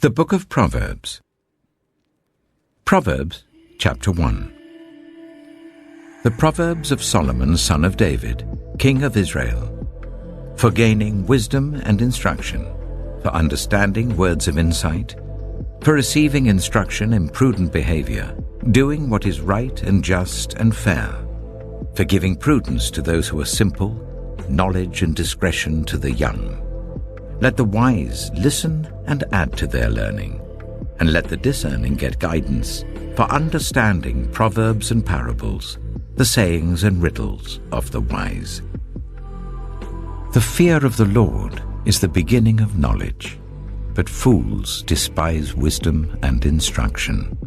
The Book of Proverbs. Proverbs, chapter 1. The Proverbs of Solomon, son of David, king of Israel, for gaining wisdom and instruction, for understanding words of insight, for receiving instruction in prudent behavior, doing what is right and just and fair, for giving prudence to those who are simple, knowledge and discretion to the young. Let the wise listen and add to their learning, and let the discerning get guidance, for understanding proverbs and parables, the sayings and riddles of the wise. The fear of the Lord is the beginning of knowledge, but fools despise wisdom and instruction.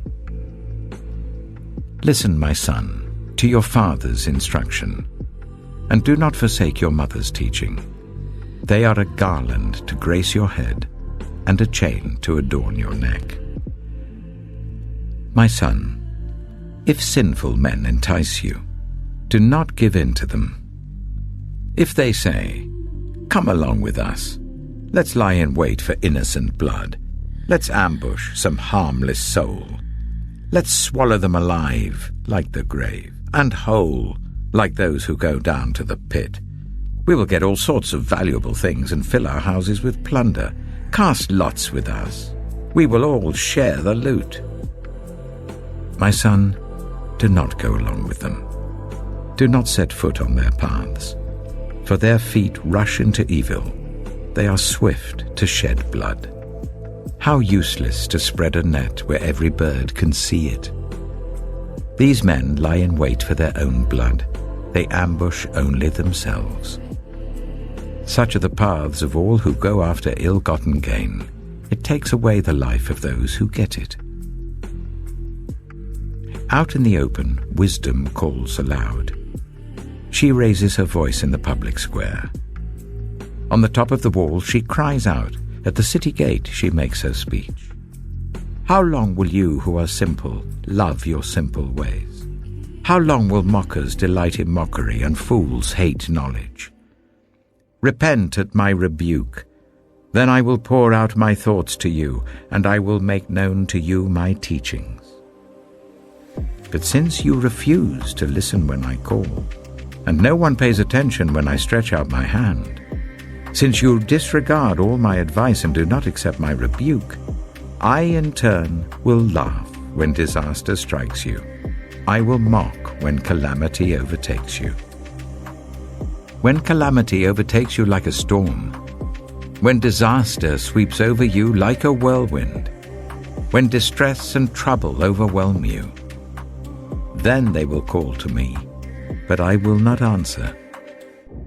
Listen, my son, to your father's instruction, and do not forsake your mother's teaching. They are a garland to grace your head, and a chain to adorn your neck. My son, if sinful men entice you, do not give in to them. If they say, "Come along with us, let's lie in wait for innocent blood, let's ambush some harmless soul, let's swallow them alive like the grave, and whole like those who go down to the pit. We will get all sorts of valuable things and fill our houses with plunder. Cast lots with us. We will all share the loot." My son, do not go along with them. Do not set foot on their paths, for their feet rush into evil. They are swift to shed blood. How useless to spread a net where every bird can see it. These men lie in wait for their own blood. They ambush only themselves. Such are the paths of all who go after ill-gotten gain. It takes away the life of those who get it. Out in the open, wisdom calls aloud. She raises her voice in the public square. On the top of the wall she cries out. At the city gate she makes her speech. How long will you who are simple love your simple ways? How long will mockers delight in mockery and fools hate knowledge? Repent at my rebuke. Then I will pour out my thoughts to you, and I will make known to you my teachings. But since you refuse to listen when I call, and no one pays attention when I stretch out my hand, since you disregard all my advice and do not accept my rebuke, I in turn will laugh when disaster strikes you. I will mock when calamity overtakes you. When calamity overtakes you like a storm, when disaster sweeps over you like a whirlwind, when distress and trouble overwhelm you, then they will call to me, but I will not answer.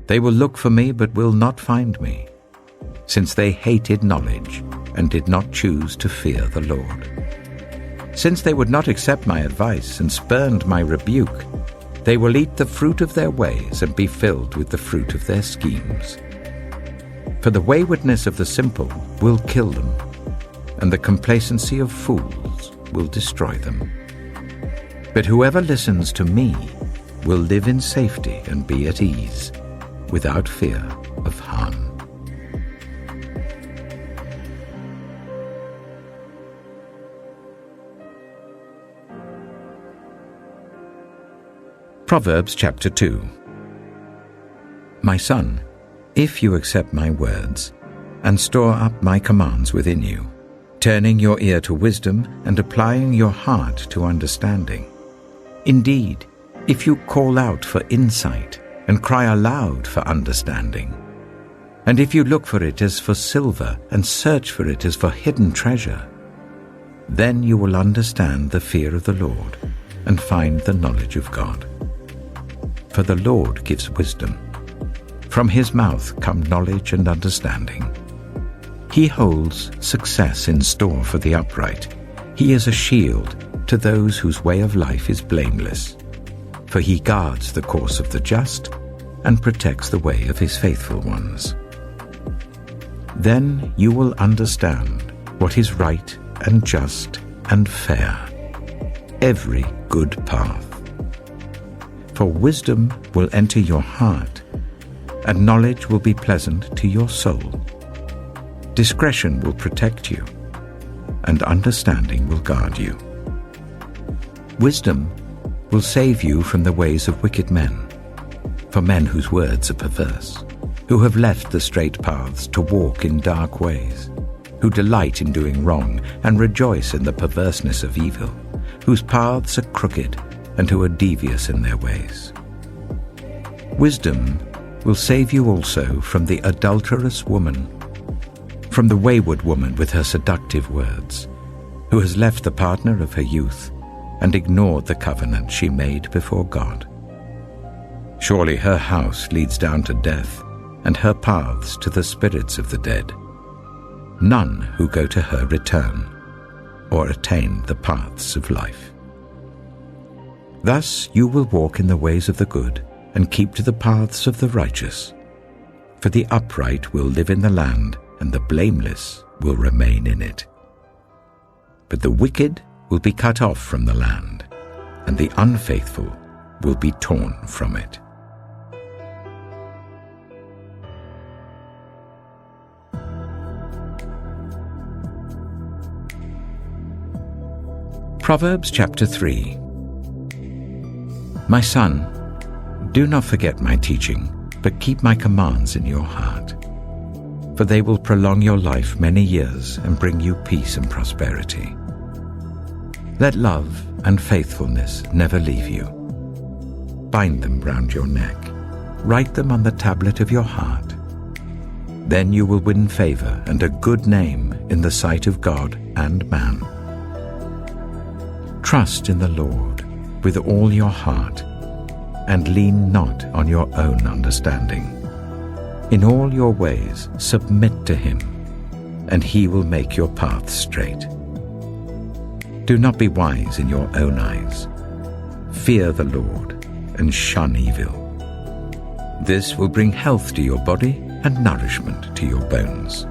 They will look for me, but will not find me, since they hated knowledge and did not choose to fear the Lord. Since they would not accept my advice and spurned my rebuke, they will eat the fruit of their ways and be filled with the fruit of their schemes. For the waywardness of the simple will kill them, and the complacency of fools will destroy them. But whoever listens to me will live in safety and be at ease, without fear of harm. Proverbs chapter 2. My son, if you accept my words and store up my commands within you, turning your ear to wisdom and applying your heart to understanding, indeed, if you call out for insight and cry aloud for understanding, and if you look for it as for silver and search for it as for hidden treasure, then you will understand the fear of the Lord and find the knowledge of God. For the Lord gives wisdom. From his mouth come knowledge and understanding. He holds success in store for the upright. He is a shield to those whose way of life is blameless. For he guards the course of the just and protects the way of his faithful ones. Then you will understand what is right and just and fair, every good path. For wisdom will enter your heart, and knowledge will be pleasant to your soul. Discretion will protect you, and understanding will guard you. Wisdom will save you from the ways of wicked men, for men whose words are perverse, who have left the straight paths to walk in dark ways, who delight in doing wrong and rejoice in the perverseness of evil, whose paths are crooked and who are devious in their ways. Wisdom will save you also from the adulterous woman, from the wayward woman with her seductive words, who has left the partner of her youth and ignored the covenant she made before God. Surely her house leads down to death, and her paths to the spirits of the dead. None who go to her return or attain the paths of life. Thus you will walk in the ways of the good and keep to the paths of the righteous. For the upright will live in the land, and the blameless will remain in it. But the wicked will be cut off from the land, and the unfaithful will be torn from it. Proverbs chapter 3. My son, do not forget my teaching, but keep my commands in your heart. For they will prolong your life many years and bring you peace and prosperity. Let love and faithfulness never leave you. Bind them round your neck. Write them on the tablet of your heart. Then you will win favor and a good name in the sight of God and man. Trust in the Lord with all your heart, and lean not on your own understanding. In all your ways submit to him, and he will make your paths straight. Do not be wise in your own eyes. Fear the Lord and shun evil. This will bring health to your body and nourishment to your bones.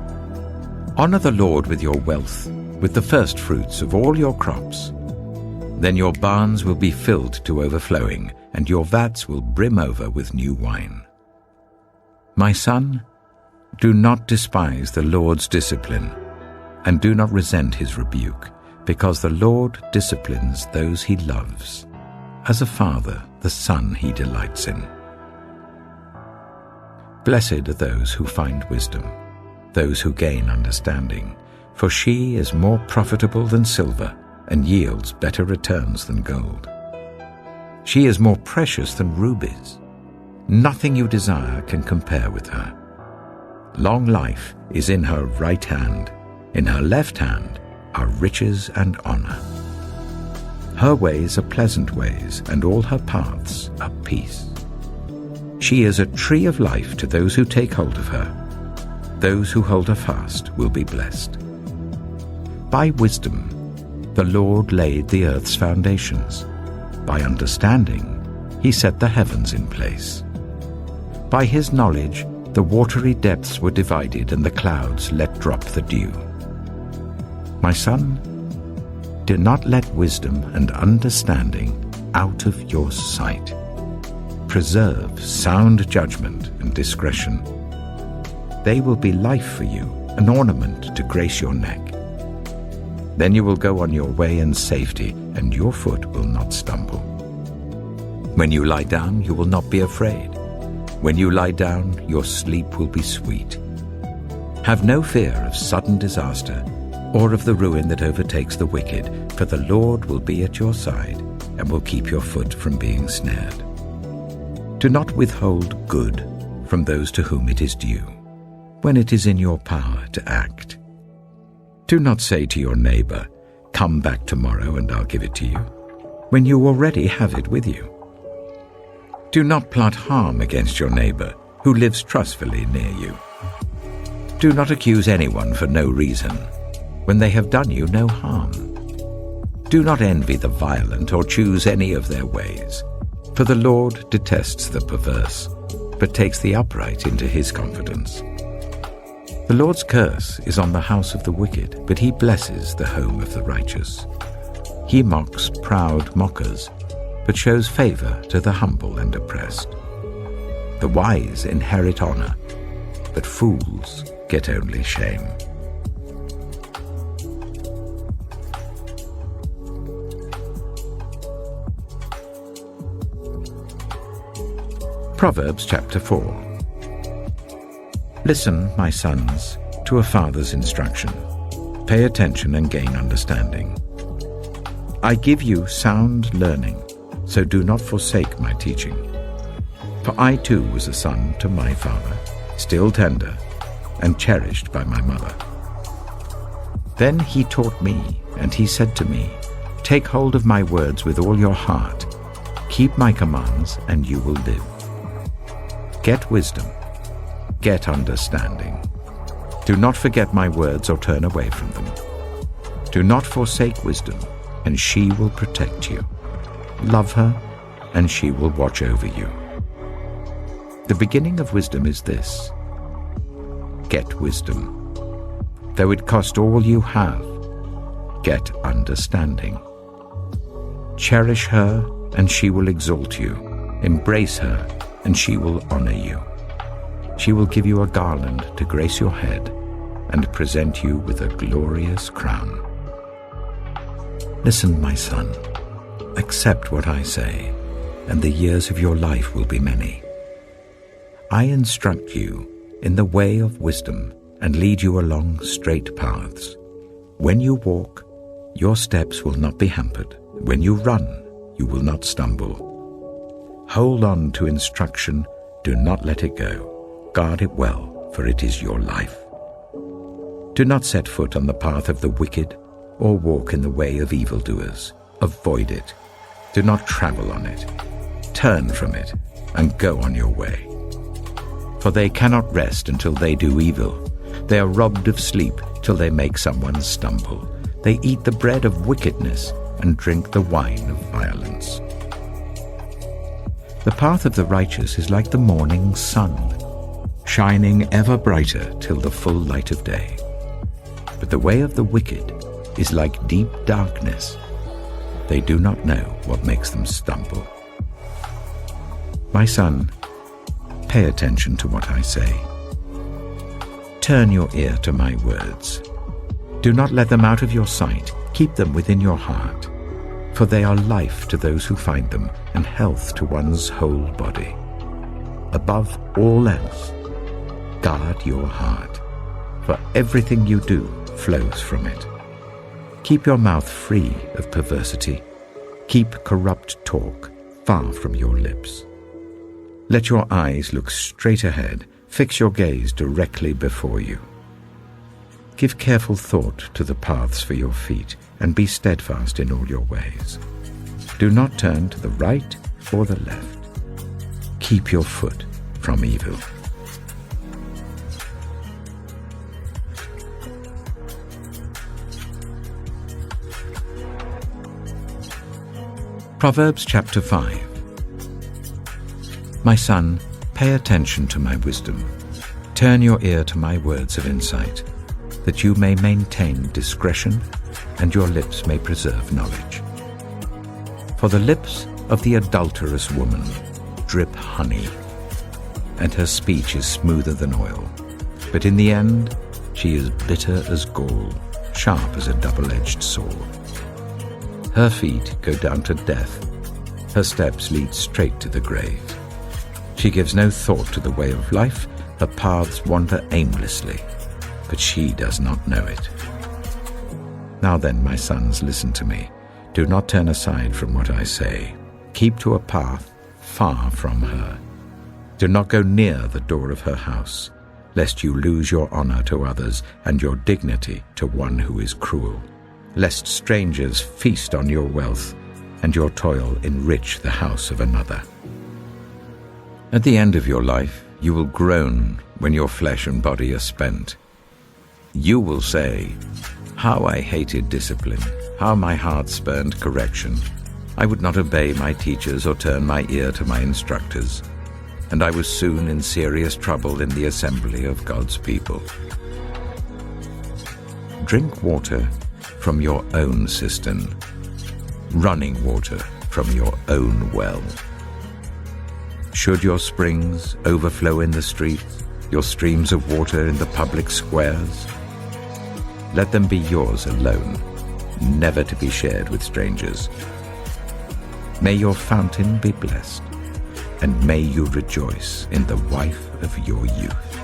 Honor the Lord with your wealth, with the first fruits of all your crops. Then your barns will be filled to overflowing, and your vats will brim over with new wine. My son, do not despise the Lord's discipline, and do not resent his rebuke, because the Lord disciplines those he loves, as a father the son he delights in. Blessed are those who find wisdom, those who gain understanding, for she is more profitable than silver, and yields better returns than gold. She is more precious than rubies. Nothing you desire can compare with her. Long life is in her right hand. In her left hand are riches and honor. Her ways are pleasant ways, and all her paths are peace. She is a tree of life to those who take hold of her. Those who hold her fast will be blessed. By wisdom, the Lord laid the earth's foundations. By understanding, he set the heavens in place. By his knowledge, the watery depths were divided, and the clouds let drop the dew. My son, do not let wisdom and understanding out of your sight. Preserve sound judgment and discretion. They will be life for you, an ornament to grace your neck. Then you will go on your way in safety, and your foot will not stumble. When you lie down, you will not be afraid. When you lie down, your sleep will be sweet. Have no fear of sudden disaster, or of the ruin that overtakes the wicked, for the Lord will be at your side, and will keep your foot from being snared. Do not withhold good from those to whom it is due, when it is in your power to act. Do not say to your neighbor, "Come back tomorrow and I'll give it to you," when you already have it with you. Do not plot harm against your neighbor who lives trustfully near you. Do not accuse anyone for no reason, when they have done you no harm. Do not envy the violent or choose any of their ways, for the Lord detests the perverse, but takes the upright into his confidence. The Lord's curse is on the house of the wicked, but he blesses the home of the righteous. He mocks proud mockers, but shows favor to the humble and oppressed. The wise inherit honor, but fools get only shame. Proverbs chapter 4. Listen, my sons, to a father's instruction. Pay attention and gain understanding. I give you sound learning, so do not forsake my teaching. For I too was a son to my father, still tender, and cherished by my mother. Then he taught me, and he said to me, Take hold of my words with all your heart. Keep my commands, and you will live. Get wisdom. Get understanding. Do not forget my words or turn away from them. Do not forsake wisdom, and she will protect you. Love her, and she will watch over you. The beginning of wisdom is this: get wisdom. Though it cost all you have, get understanding. Cherish her, and she will exalt you. Embrace her, and she will honor you. She will give you a garland to grace your head and present you with a glorious crown. Listen, my son, accept what I say, and the years of your life will be many. I instruct you in the way of wisdom and lead you along straight paths. When you walk, your steps will not be hampered. When you run, you will not stumble. Hold on to instruction, do not let it go. Guard it well, for it is your life. Do not set foot on the path of the wicked, or walk in the way of evildoers. Avoid it. Do not travel on it. Turn from it, and go on your way. For they cannot rest until they do evil. They are robbed of sleep till they make someone stumble. They eat the bread of wickedness and drink the wine of violence. The path of the righteous is like the morning sun, shining ever brighter till the full light of day. But the way of the wicked is like deep darkness. They do not know what makes them stumble. My son, pay attention to what I say. Turn your ear to my words. Do not let them out of your sight. Keep them within your heart, for they are life to those who find them and health to one's whole body. Above all else, guard your heart, for everything you do flows from it. Keep your mouth free of perversity. Keep corrupt talk far from your lips. Let your eyes look straight ahead. Fix your gaze directly before you. Give careful thought to the paths for your feet, and be steadfast in all your ways. Do not turn to the right or the left. Keep your foot from evil. Proverbs chapter 5. My son, pay attention to my wisdom. Turn your ear to my words of insight, that you may maintain discretion and your lips may preserve knowledge. For the lips of the adulterous woman drip honey, and her speech is smoother than oil. But in the end, she is bitter as gall, sharp as a double-edged sword. Her feet go down to death. Her steps lead straight to the grave. She gives no thought to the way of life. Her paths wander aimlessly, but she does not know it. Now then, my sons, listen to me. Do not turn aside from what I say. Keep to a path far from her. Do not go near the door of her house, lest you lose your honor to others and your dignity to one who is cruel, lest strangers feast on your wealth and your toil enrich the house of another. At the end of your life, you will groan when your flesh and body are spent. You will say, "How I hated discipline, how my heart spurned correction. I would not obey my teachers or turn my ear to my instructors, and I was soon in serious trouble in the assembly of God's people." Drink water from your own cistern, running water from your own well. Should your springs overflow in the streets, your streams of water in the public squares, let them be yours alone, never to be shared with strangers. May your fountain be blessed. and may you rejoice in the wife of your youth.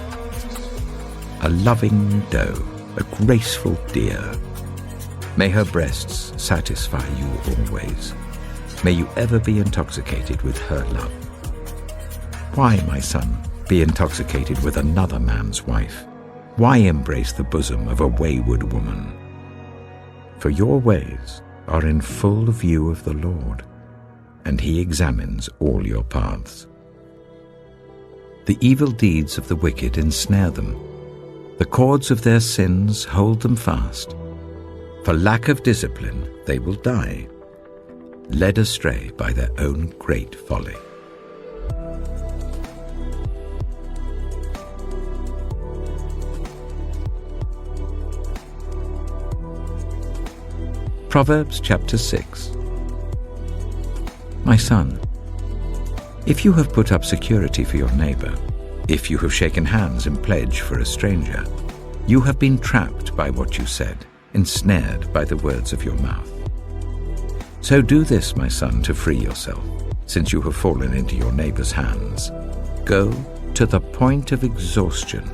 A loving doe, a graceful deer, may her breasts satisfy you always. May you ever be intoxicated with her love. Why, my son, be intoxicated with another man's wife? Why embrace the bosom of a wayward woman? For your ways are in full view of the Lord, and he examines all your paths. The evil deeds of the wicked ensnare them. The cords of their sins hold them fast. For lack of discipline they will die, led astray by their own great folly. Proverbs chapter 6. My son, if you have put up security for your neighbor, if you have shaken hands in pledge for a stranger, you have been trapped by what you said, ensnared by the words of your mouth. So do this, my son, to free yourself, since you have fallen into your neighbor's hands. Go to the point of exhaustion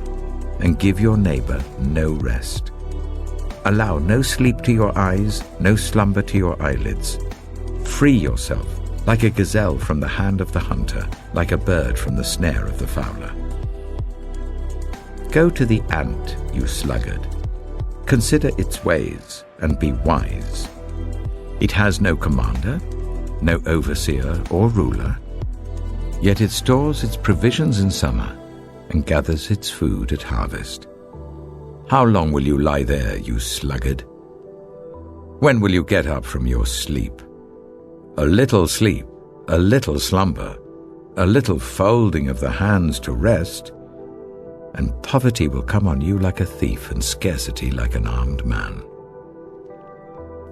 and give your neighbor no rest. Allow no sleep to your eyes, no slumber to your eyelids. Free yourself, like a gazelle from the hand of the hunter, like a bird from the snare of the fowler. Go to the ant, you sluggard. Consider its ways and be wise. It has no commander, no overseer or ruler, yet it stores its provisions in summer and gathers its food at harvest. How long will you lie there, you sluggard? When will you get up from your sleep? A little sleep, a little slumber, a little folding of the hands to rest, and poverty will come on you like a thief and scarcity like an armed man.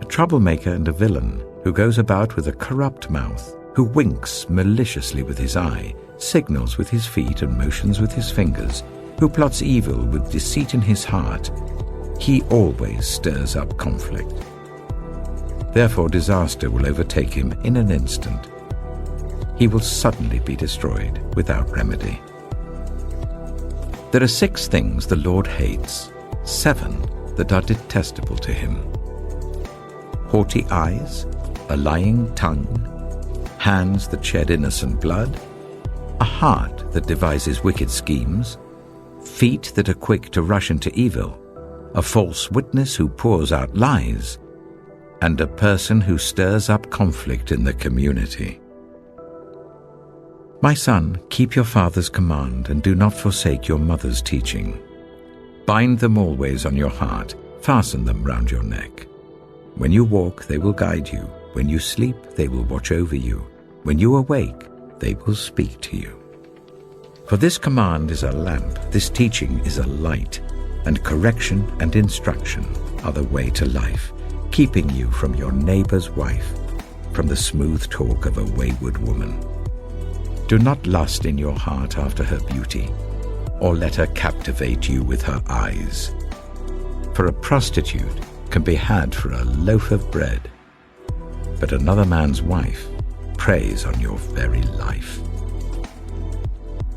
A troublemaker and a villain who goes about with a corrupt mouth, who winks maliciously with his eye, signals with his feet and motions with his fingers, who plots evil with deceit in his heart, he always stirs up conflict. Therefore disaster will overtake him in an instant. He will suddenly be destroyed without remedy. There are 6 things the Lord hates, 7 that are detestable to him: haughty eyes, a lying tongue, hands that shed innocent blood, a heart that devises wicked schemes, feet that are quick to rush into evil, a false witness who pours out lies, and a person who stirs up conflict in the community. My son, keep your father's command and do not forsake your mother's teaching. Bind them always on your heart, fasten them round your neck. When you walk, they will guide you. When you sleep, they will watch over you. When you awake, they will speak to you. For this command is a lamp, this teaching is a light, and correction and instruction are the way to life, keeping you from your neighbor's wife, from the smooth talk of a wayward woman. Do not lust in your heart after her beauty, or let her captivate you with her eyes. For a prostitute can be had for a loaf of bread, but another man's wife preys on your very life.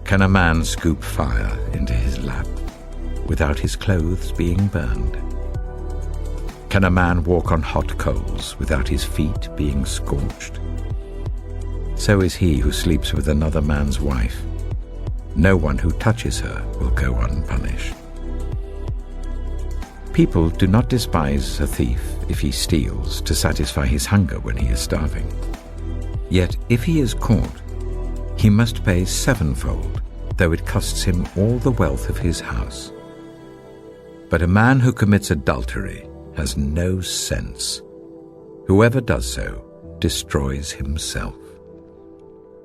Can a man scoop fire into his lap without his clothes being burned? Can a man walk on hot coals without his feet being scorched? So is he who sleeps with another man's wife. No one who touches her will go unpunished. People do not despise a thief if he steals to satisfy his hunger when he is starving. Yet if he is caught, he must pay 7-fold, though it costs him all the wealth of his house. But a man who commits adultery has no sense. Whoever does so destroys himself.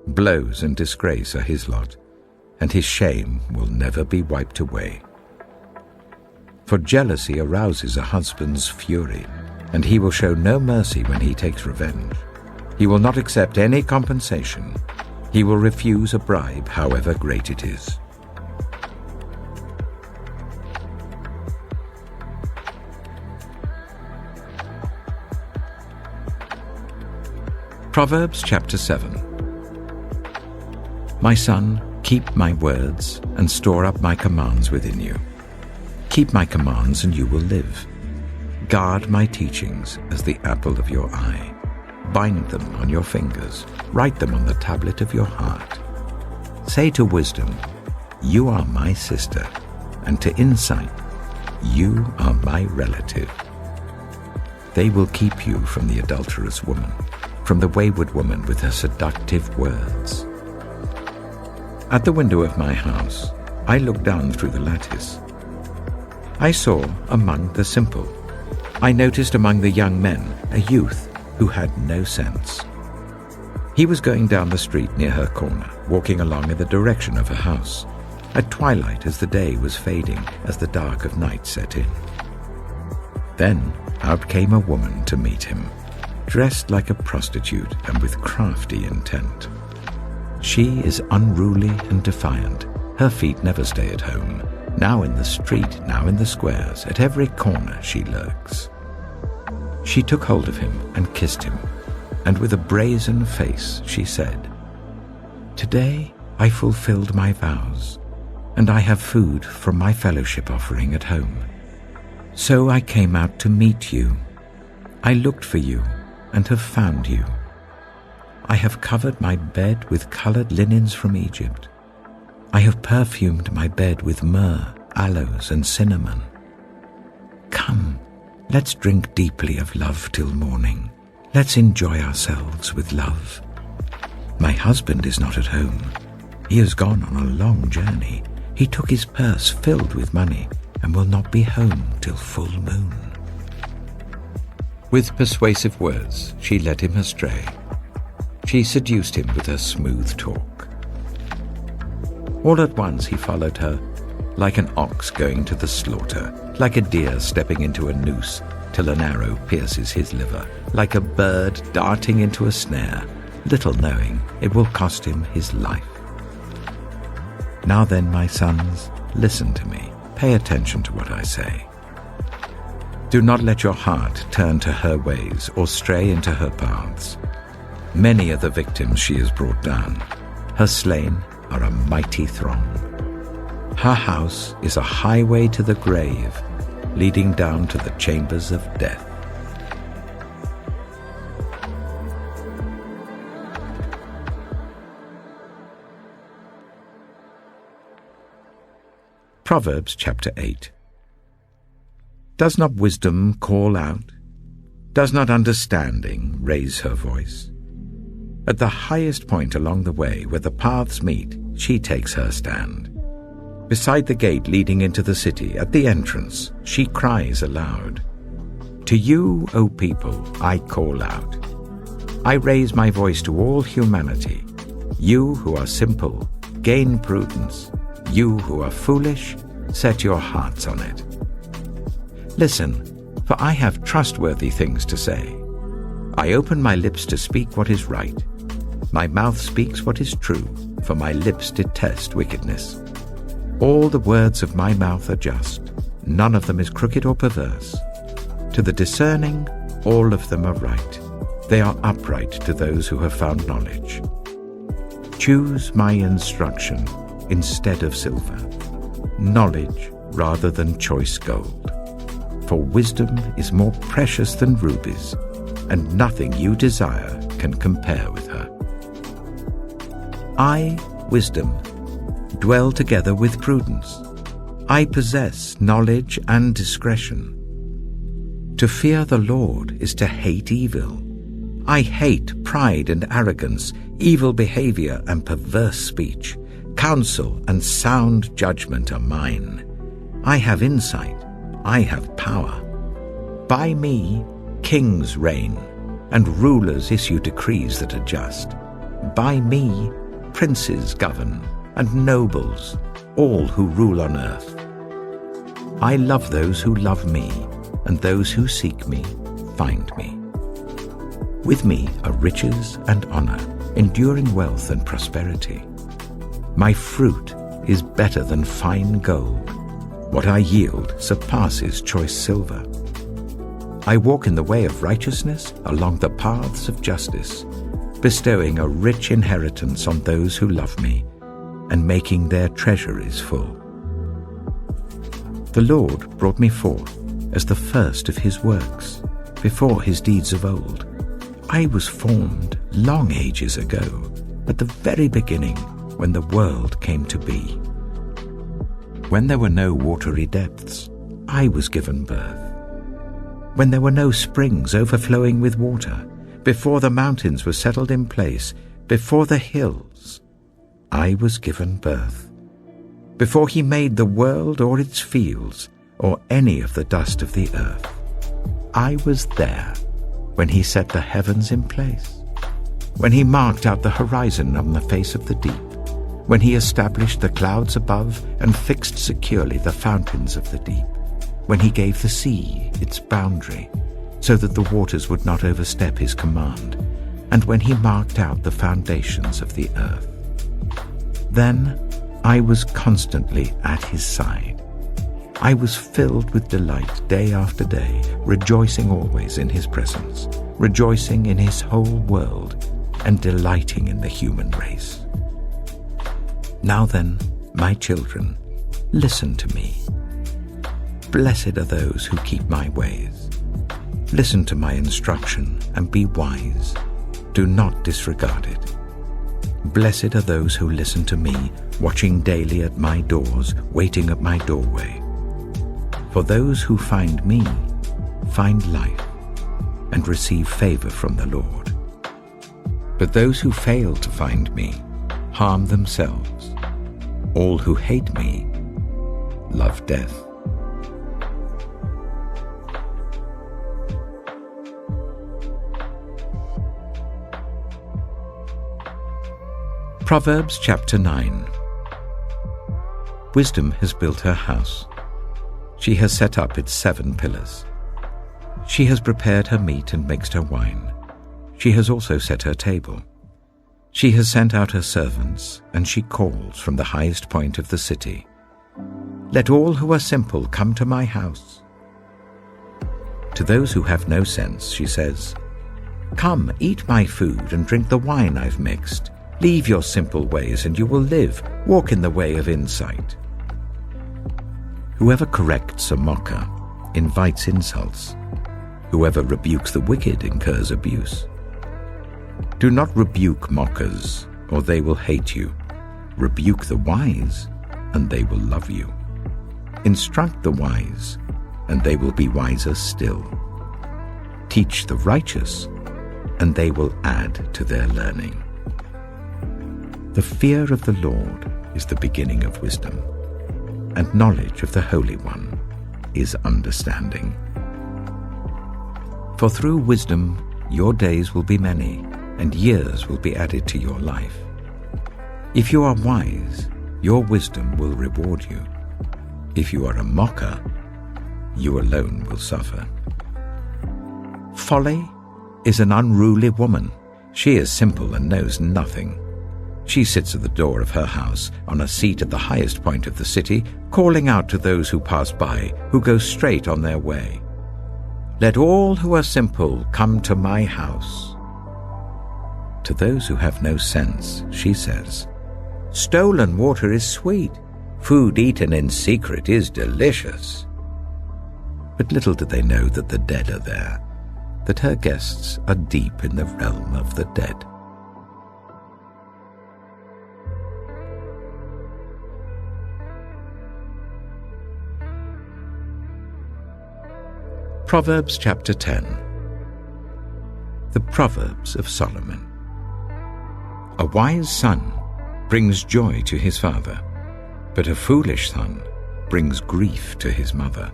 Blows and disgrace are his lot, and his shame will never be wiped away. For jealousy arouses a husband's fury, and he will show no mercy when he takes revenge. He will not accept any compensation. He will refuse a bribe, however great it is. Proverbs chapter 7. My son, keep my words and store up my commands within you. Keep my commands and you will live. Guard my teachings as the apple of your eye. Bind them on your fingers. Write them on the tablet of your heart. Say to wisdom, you are my sister, and to insight, you are my relative. They will keep you from the adulterous woman, from the wayward woman with her seductive words. At the window of my house, I looked down through the lattice. I saw among the simple. I noticed among the young men a youth who had no sense. He was going down the street near her corner, walking along in the direction of her house, at twilight as the day was fading, as the dark of night set in. Then out came a woman to meet him, dressed like a prostitute and with crafty intent. She is unruly and defiant. Her feet never stay at home. Now in the street, now in the squares, at every corner she lurks. She took hold of him and kissed him, and with a brazen face she said, "Today I fulfilled my vows, and I have food from my fellowship offering at home. So I came out to meet you. I looked for you and have found you. I have covered my bed with colored linens from Egypt. I have perfumed my bed with myrrh, aloes, and cinnamon. Come, let's drink deeply of love till morning. Let's enjoy ourselves with love. My husband is not at home. He has gone on a long journey. He took his purse filled with money and will not be home till full moon." With persuasive words, she led him astray. She seduced him with her smooth talk. All at once he followed her, like an ox going to the slaughter, like a deer stepping into a noose till an arrow pierces his liver, like a bird darting into a snare, little knowing it will cost him his life. Now then, my sons, listen to me. Pay attention to what I say. Do not let your heart turn to her ways or stray into her paths. Many are the victims she has brought down. Her slain are a mighty throng. Her house is a highway to the grave, leading down to the chambers of death. Proverbs chapter 8. Does not wisdom call out? Does not understanding raise her voice? At the highest point along the way where the paths meet, she takes her stand. Beside the gate leading into the city, at the entrance, she cries aloud. To you, O people, I call out. I raise my voice to all humanity. You who are simple, gain prudence. You who are foolish, set your hearts on it. Listen, for I have trustworthy things to say. I open my lips to speak what is right. My mouth speaks what is true, for my lips detest wickedness. All the words of my mouth are just. None of them is crooked or perverse. To the discerning, all of them are right. They are upright to those who have found knowledge. Choose my instruction instead of silver, knowledge rather than choice gold. For wisdom is more precious than rubies, and nothing you desire can compare with her. I, wisdom, dwell together with prudence. I possess knowledge and discretion. To fear the Lord is to hate evil. I hate pride and arrogance, evil behavior and perverse speech. Counsel and sound judgment are mine. I have insight. I have power. By me, kings reign, and rulers issue decrees that are just. By me, princes govern, and nobles, all who rule on earth. I love those who love me, and those who seek me find me. With me are riches and honor, enduring wealth and prosperity. My fruit is better than fine gold. What I yield surpasses choice silver. I walk in the way of righteousness along the paths of justice, bestowing a rich inheritance on those who love me and making their treasuries full. The Lord brought me forth as the first of his works, before his deeds of old. I was formed long ages ago, at the very beginning, when the world came to be. When there were no watery depths, I was given birth. When there were no springs overflowing with water, before the mountains were settled in place, before the hills, I was given birth. Before he made the world or its fields, or any of the dust of the earth, I was there when he set the heavens in place, when he marked out the horizon on the face of the deep, when he established the clouds above and fixed securely the fountains of the deep, when he gave the sea its boundary, so that the waters would not overstep his command, and when he marked out the foundations of the earth. Then I was constantly at his side. I was filled with delight day after day, rejoicing always in his presence, rejoicing in his whole world, and delighting in the human race. Now then, my children, listen to me. Blessed are those who keep my ways. Listen to my instruction and be wise. Do not disregard it. Blessed are those who listen to me, watching daily at my doors, waiting at my doorway. For those who find me find life and receive favor from the Lord. But those who fail to find me harm themselves. All who hate me love death. Proverbs chapter 9. Wisdom has built her house. She has set up its 7 pillars. She has prepared her meat and mixed her wine. She has also set her table. She has sent out her servants, and she calls from the highest point of the city. Let all who are simple come to my house. To those who have no sense, she says, Come, eat my food and drink the wine I've mixed. Leave your simple ways and you will live. Walk in the way of insight. Whoever corrects a mocker invites insults. Whoever rebukes the wicked incurs abuse. Do not rebuke mockers, or they will hate you. Rebuke the wise, and they will love you. Instruct the wise, and they will be wiser still. Teach the righteous, and they will add to their learning. The fear of the Lord is the beginning of wisdom, and knowledge of the Holy One is understanding. For through wisdom your days will be many, and years will be added to your life. If you are wise, your wisdom will reward you. If you are a mocker, you alone will suffer. Folly is an unruly woman. She is simple and knows nothing. She sits at the door of her house, on a seat at the highest point of the city, calling out to those who pass by, who go straight on their way. Let all who are simple come to my house. To those who have no sense, she says, Stolen water is sweet. Food eaten in secret is delicious. But little do they know that the dead are there, that her guests are deep in the realm of the dead. Proverbs chapter 10. The Proverbs of Solomon. A wise son brings joy to his father, but a foolish son brings grief to his mother.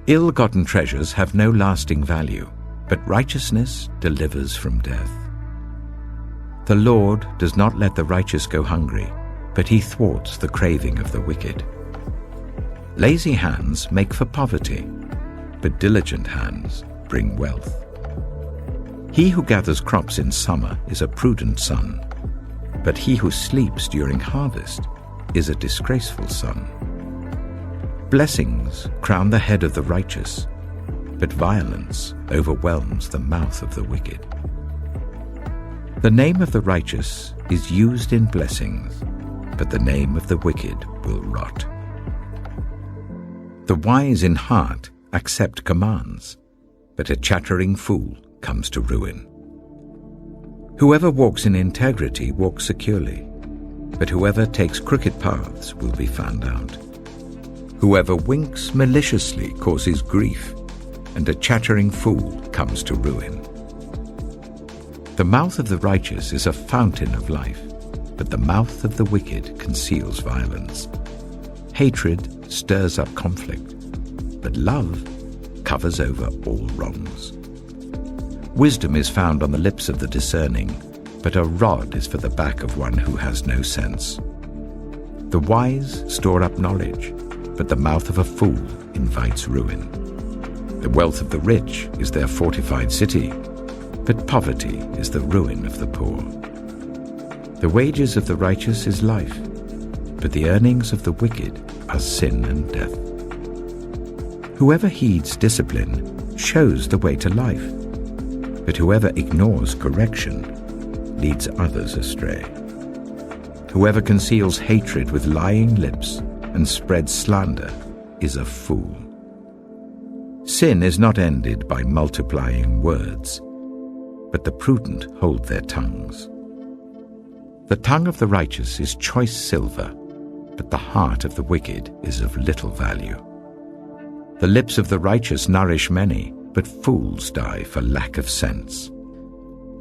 Ill-gotten treasures have no lasting value, but righteousness delivers from death. The Lord does not let the righteous go hungry, but he thwarts the craving of the wicked. Lazy hands make for poverty, but diligent hands bring wealth. He who gathers crops in summer is a prudent son, but he who sleeps during harvest is a disgraceful son. Blessings crown the head of the righteous, but violence overwhelms the mouth of the wicked. The name of the righteous is used in blessings, but the name of the wicked will rot. The wise in heart accept commands, but a chattering fool comes to ruin. Whoever walks in integrity walks securely, but whoever takes crooked paths will be found out. Whoever winks maliciously causes grief, and a chattering fool comes to ruin. The mouth of the righteous is a fountain of life, but the mouth of the wicked conceals violence. Hatred stirs up conflict, but love covers over all wrongs. Wisdom is found on the lips of the discerning, but a rod is for the back of one who has no sense. The wise store up knowledge, but the mouth of a fool invites ruin. The wealth of the rich is their fortified city, but poverty is the ruin of the poor. The wages of the righteous is life, but the earnings of the wicked are sin and death. Whoever heeds discipline shows the way to life, but whoever ignores correction leads others astray. Whoever conceals hatred with lying lips and spreads slander is a fool. Sin is not ended by multiplying words, but the prudent hold their tongues. The tongue of the righteous is choice silver, but the heart of the wicked is of little value. The lips of the righteous nourish many, but fools die for lack of sense.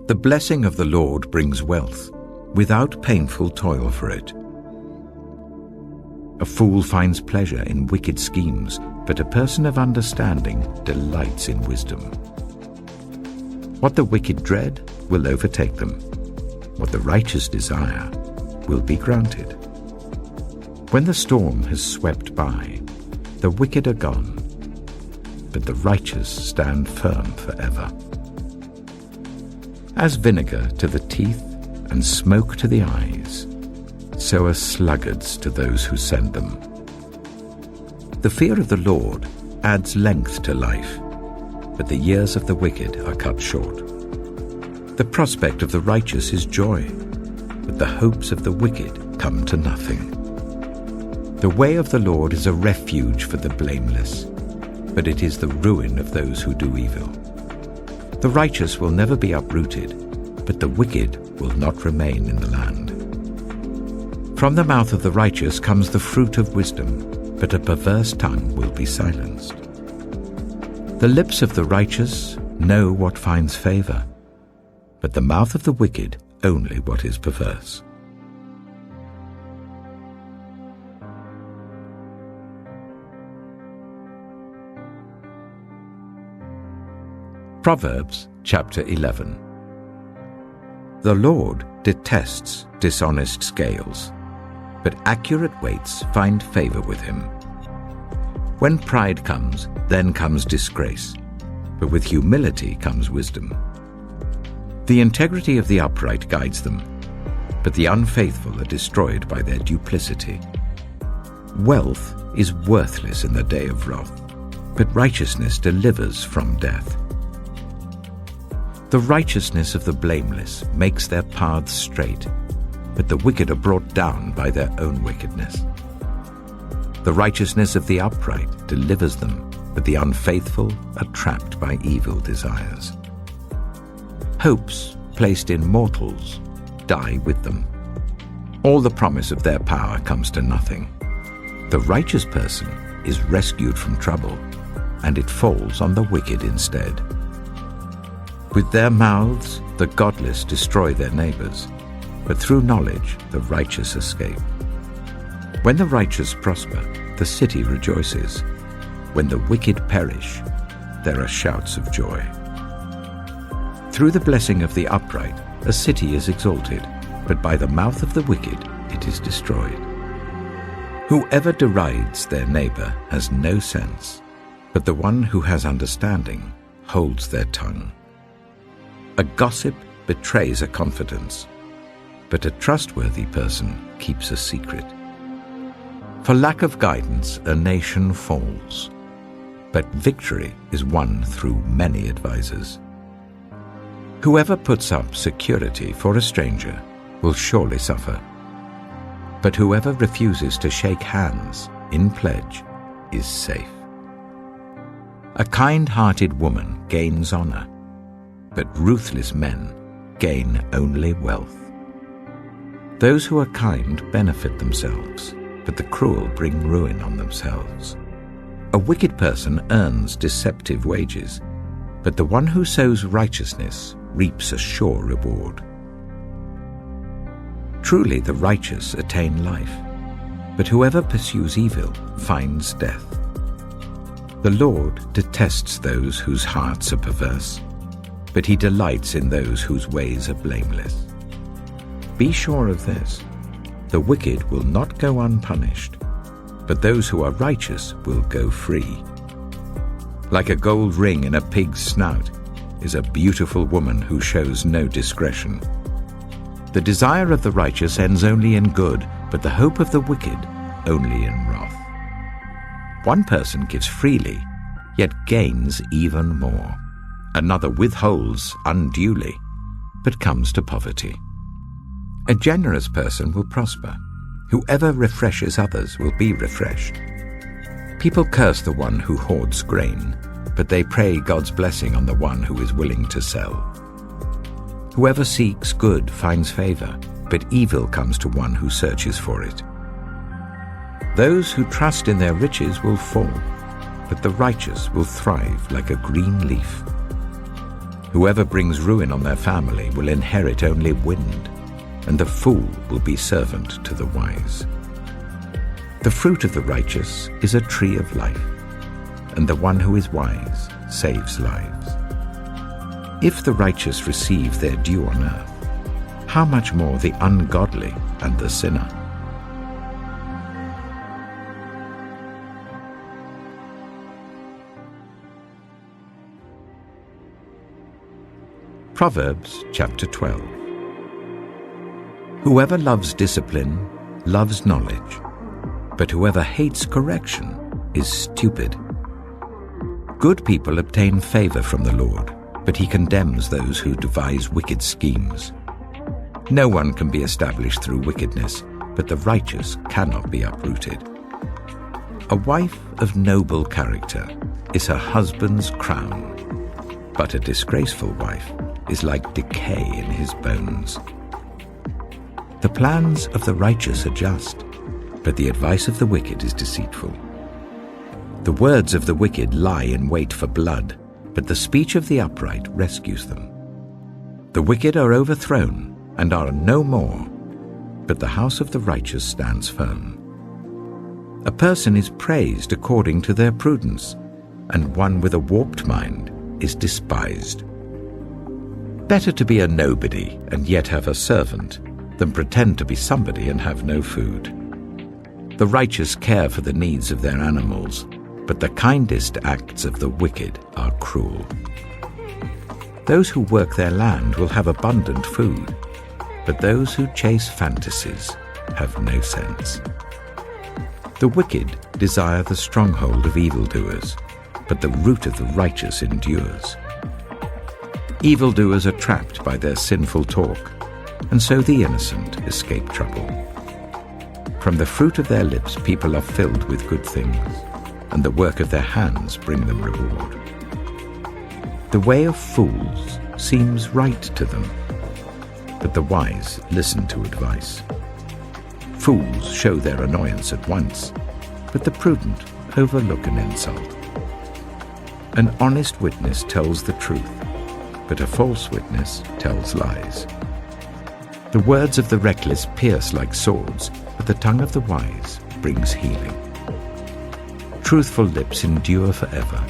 The blessing of the Lord brings wealth, without painful toil for it. A fool finds pleasure in wicked schemes, but a person of understanding delights in wisdom. What the wicked dread will overtake them. What the righteous desire will be granted. When the storm has swept by, the wicked are gone, but the righteous stand firm forever. As vinegar to the teeth and smoke to the eyes, so are sluggards to those who send them. The fear of the Lord adds length to life, but the years of the wicked are cut short. The prospect of the righteous is joy, but the hopes of the wicked come to nothing. The way of the Lord is a refuge for the blameless, but it is the ruin of those who do evil. The righteous will never be uprooted, but the wicked will not remain in the land. From the mouth of the righteous comes the fruit of wisdom, but a perverse tongue will be silenced. The lips of the righteous know what finds favor, but the mouth of the wicked only what is perverse. Proverbs chapter 11. The Lord detests dishonest scales, but accurate weights find favor with him. When pride comes, then comes disgrace, but with humility comes wisdom. The integrity of the upright guides them, but the unfaithful are destroyed by their duplicity. Wealth is worthless in the day of wrath, but righteousness delivers from death. The righteousness of the blameless makes their paths straight, but the wicked are brought down by their own wickedness. The righteousness of the upright delivers them, but the unfaithful are trapped by evil desires. Hopes placed in mortals die with them. All the promise of their power comes to nothing. The righteous person is rescued from trouble, and it falls on the wicked instead. With their mouths, the godless destroy their neighbors, but through knowledge, the righteous escape. When the righteous prosper, the city rejoices. When the wicked perish, there are shouts of joy. Through the blessing of the upright, a city is exalted, but by the mouth of the wicked it is destroyed. Whoever derides their neighbor has no sense, but the one who has understanding holds their tongue. A gossip betrays a confidence, but a trustworthy person keeps a secret. For lack of guidance, a nation falls, but victory is won through many advisers. Whoever puts up security for a stranger will surely suffer, but whoever refuses to shake hands in pledge is safe. A kind-hearted woman gains honor, but ruthless men gain only wealth. Those who are kind benefit themselves, but the cruel bring ruin on themselves. A wicked person earns deceptive wages, but the one who sows righteousness reaps a sure reward. Truly the righteous attain life, but whoever pursues evil finds death. The Lord detests those whose hearts are perverse, but he delights in those whose ways are blameless. Be sure of this, the wicked will not go unpunished, but those who are righteous will go free. Like a gold ring in a pig's snout is a beautiful woman who shows no discretion. The desire of the righteous ends only in good, but the hope of the wicked only in wrath. One person gives freely, yet gains even more. Another withholds unduly, but comes to poverty. A generous person will prosper. Whoever refreshes others will be refreshed. People curse the one who hoards grain, but they pray God's blessing on the one who is willing to sell. Whoever seeks good finds favor, but evil comes to one who searches for it. Those who trust in their riches will fall, but the righteous will thrive like a green leaf. Whoever brings ruin on their family will inherit only wind, and the fool will be servant to the wise. The fruit of the righteous is a tree of life, and the one who is wise saves lives. If the righteous receive their due on earth, how much more the ungodly and the sinner? Proverbs chapter 12. Whoever loves discipline loves knowledge, but whoever hates correction is stupid. Good people obtain favor from the Lord, but he condemns those who devise wicked schemes. No one can be established through wickedness, but the righteous cannot be uprooted. A wife of noble character is her husband's crown, but a disgraceful wife is like decay in his bones. The plans of the righteous are just, but the advice of the wicked is deceitful. The words of the wicked lie in wait for blood, but the speech of the upright rescues them. The wicked are overthrown and are no more, but the house of the righteous stands firm. A person is praised according to their prudence, and one with a warped mind is despised. Better to be a nobody and yet have a servant than pretend to be somebody and have no food. The righteous care for the needs of their animals, but the kindest acts of the wicked are cruel. Those who work their land will have abundant food, but those who chase fantasies have no sense. The wicked desire the stronghold of evildoers, but the root of the righteous endures. Evildoers are trapped by their sinful talk, and so the innocent escape trouble. From the fruit of their lips people are filled with good things, and the work of their hands bring them reward. The way of fools seems right to them, but the wise listen to advice. Fools show their annoyance at once, but the prudent overlook an insult. An honest witness tells the truth, but a false witness tells lies. The words of the reckless pierce like swords, but the tongue of the wise brings healing. Truthful lips endure forever,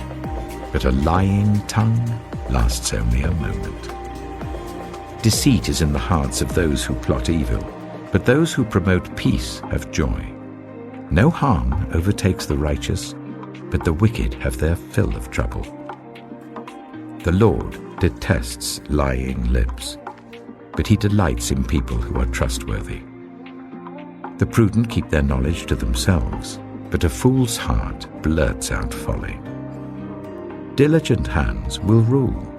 but a lying tongue lasts only a moment. Deceit is in the hearts of those who plot evil, but those who promote peace have joy. No harm overtakes the righteous, but the wicked have their fill of trouble. The Lord detests lying lips, but he delights in people who are trustworthy. The prudent keep their knowledge to themselves, but a fool's heart blurts out folly. Diligent hands will rule,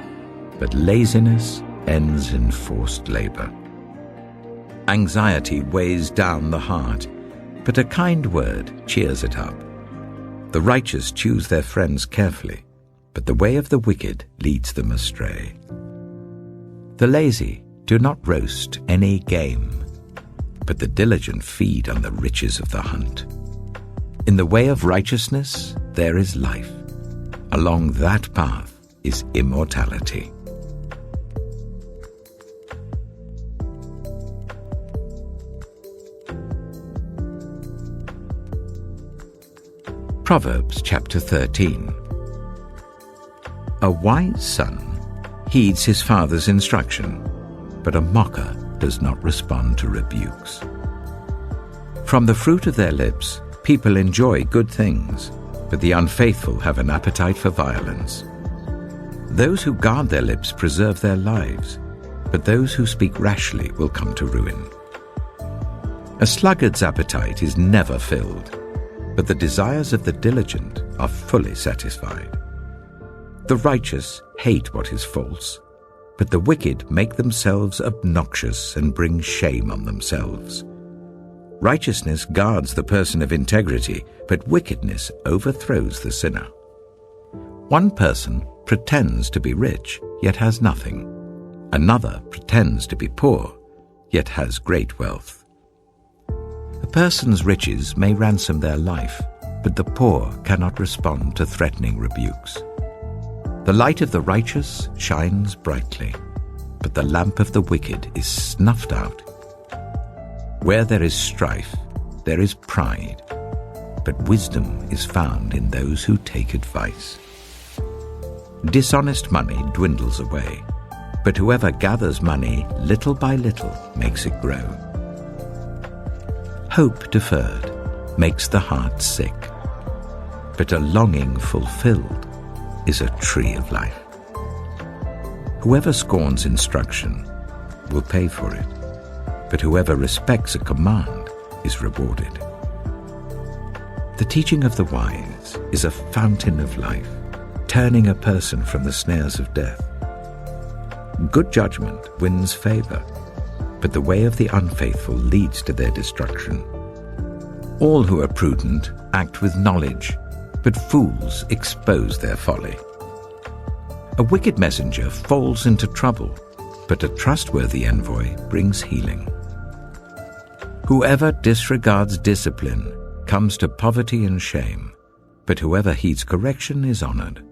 but laziness ends in forced labor. Anxiety weighs down the heart, but a kind word cheers it up. The righteous choose their friends carefully, but the way of the wicked leads them astray. The lazy do not roast any game, but the diligent feed on the riches of the hunt. In the way of righteousness there is life. Along that path is immortality. Proverbs chapter 13. A wise son heeds his father's instruction, but a mocker does not respond to rebukes. From the fruit of their lips, people enjoy good things, but the unfaithful have an appetite for violence. Those who guard their lips preserve their lives, but those who speak rashly will come to ruin. A sluggard's appetite is never filled, but the desires of the diligent are fully satisfied. The righteous hate what is false, but the wicked make themselves obnoxious and bring shame on themselves. Righteousness guards the person of integrity, but wickedness overthrows the sinner. One person pretends to be rich, yet has nothing. Another pretends to be poor, yet has great wealth. A person's riches may ransom their life, but the poor cannot respond to threatening rebukes. The light of the righteous shines brightly, but the lamp of the wicked is snuffed out. Where there is strife, there is pride, but wisdom is found in those who take advice. Dishonest money dwindles away, but whoever gathers money little by little makes it grow. Hope deferred makes the heart sick, but a longing fulfilled is a tree of life. Whoever scorns instruction will pay for it, but whoever respects a command is rewarded. The teaching of the wise is a fountain of life, turning a person from the snares of death. Good judgment wins favor, but the way of the unfaithful leads to their destruction. All who are prudent act with knowledge, but fools expose their folly. A wicked messenger falls into trouble, but a trustworthy envoy brings healing. Whoever disregards discipline comes to poverty and shame, but whoever heeds correction is honored.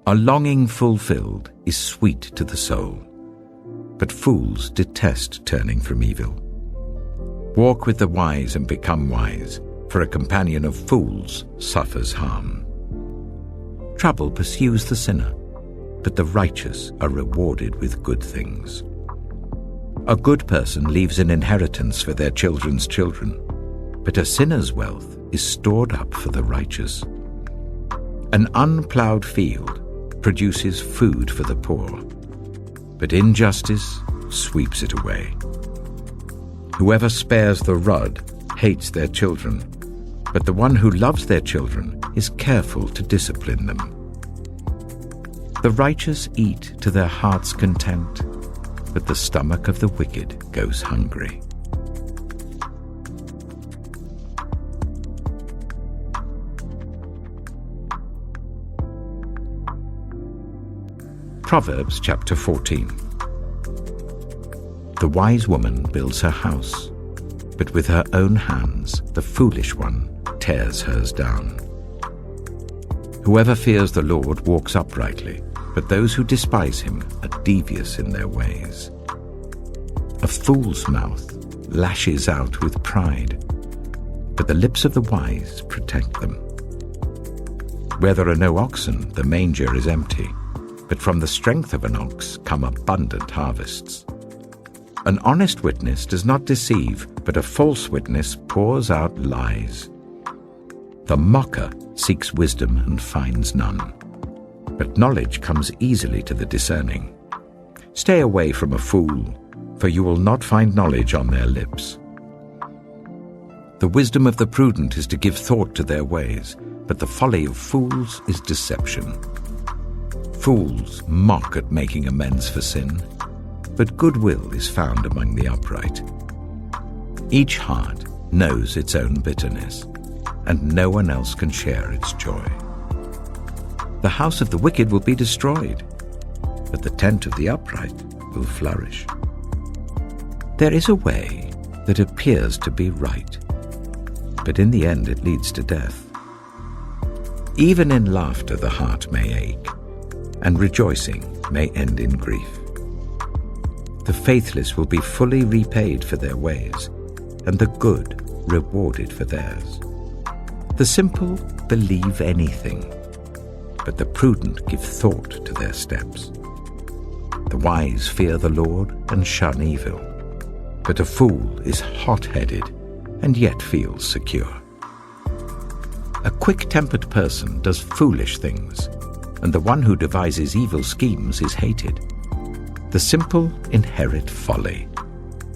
A longing fulfilled is sweet to the soul, but fools detest turning from evil. Walk with the wise and become wise, for a companion of fools suffers harm. Trouble pursues the sinner, but the righteous are rewarded with good things. A good person leaves an inheritance for their children's children, but a sinner's wealth is stored up for the righteous. An unplowed field produces food for the poor, but injustice sweeps it away. Whoever spares the rod hates their children, but the one who loves their children is careful to discipline them. The righteous eat to their heart's content, but the stomach of the wicked goes hungry. Proverbs chapter 14. The wise woman builds her house, but with her own hands the foolish one tears hers down. Whoever fears the Lord walks uprightly, but those who despise him are devious in their ways. A fool's mouth lashes out with pride, but the lips of the wise protect them. Where there are no oxen, the manger is empty, but from the strength of an ox come abundant harvests. An honest witness does not deceive, but a false witness pours out lies. The mocker seeks wisdom and finds none, but knowledge comes easily to the discerning. Stay away from a fool, for you will not find knowledge on their lips. The wisdom of the prudent is to give thought to their ways, but the folly of fools is deception. Fools mock at making amends for sin, but goodwill is found among the upright. Each heart knows its own bitterness, and no one else can share its joy. The house of the wicked will be destroyed, but the tent of the upright will flourish. There is a way that appears to be right, but in the end it leads to death. Even in laughter the heart may ache, and rejoicing may end in grief. The faithless will be fully repaid for their ways, and the good rewarded for theirs. The simple believe anything, but the prudent give thought to their steps. The wise fear the Lord and shun evil, but a fool is hot-headed and yet feels secure. A quick-tempered person does foolish things, and the one who devises evil schemes is hated. The simple inherit folly,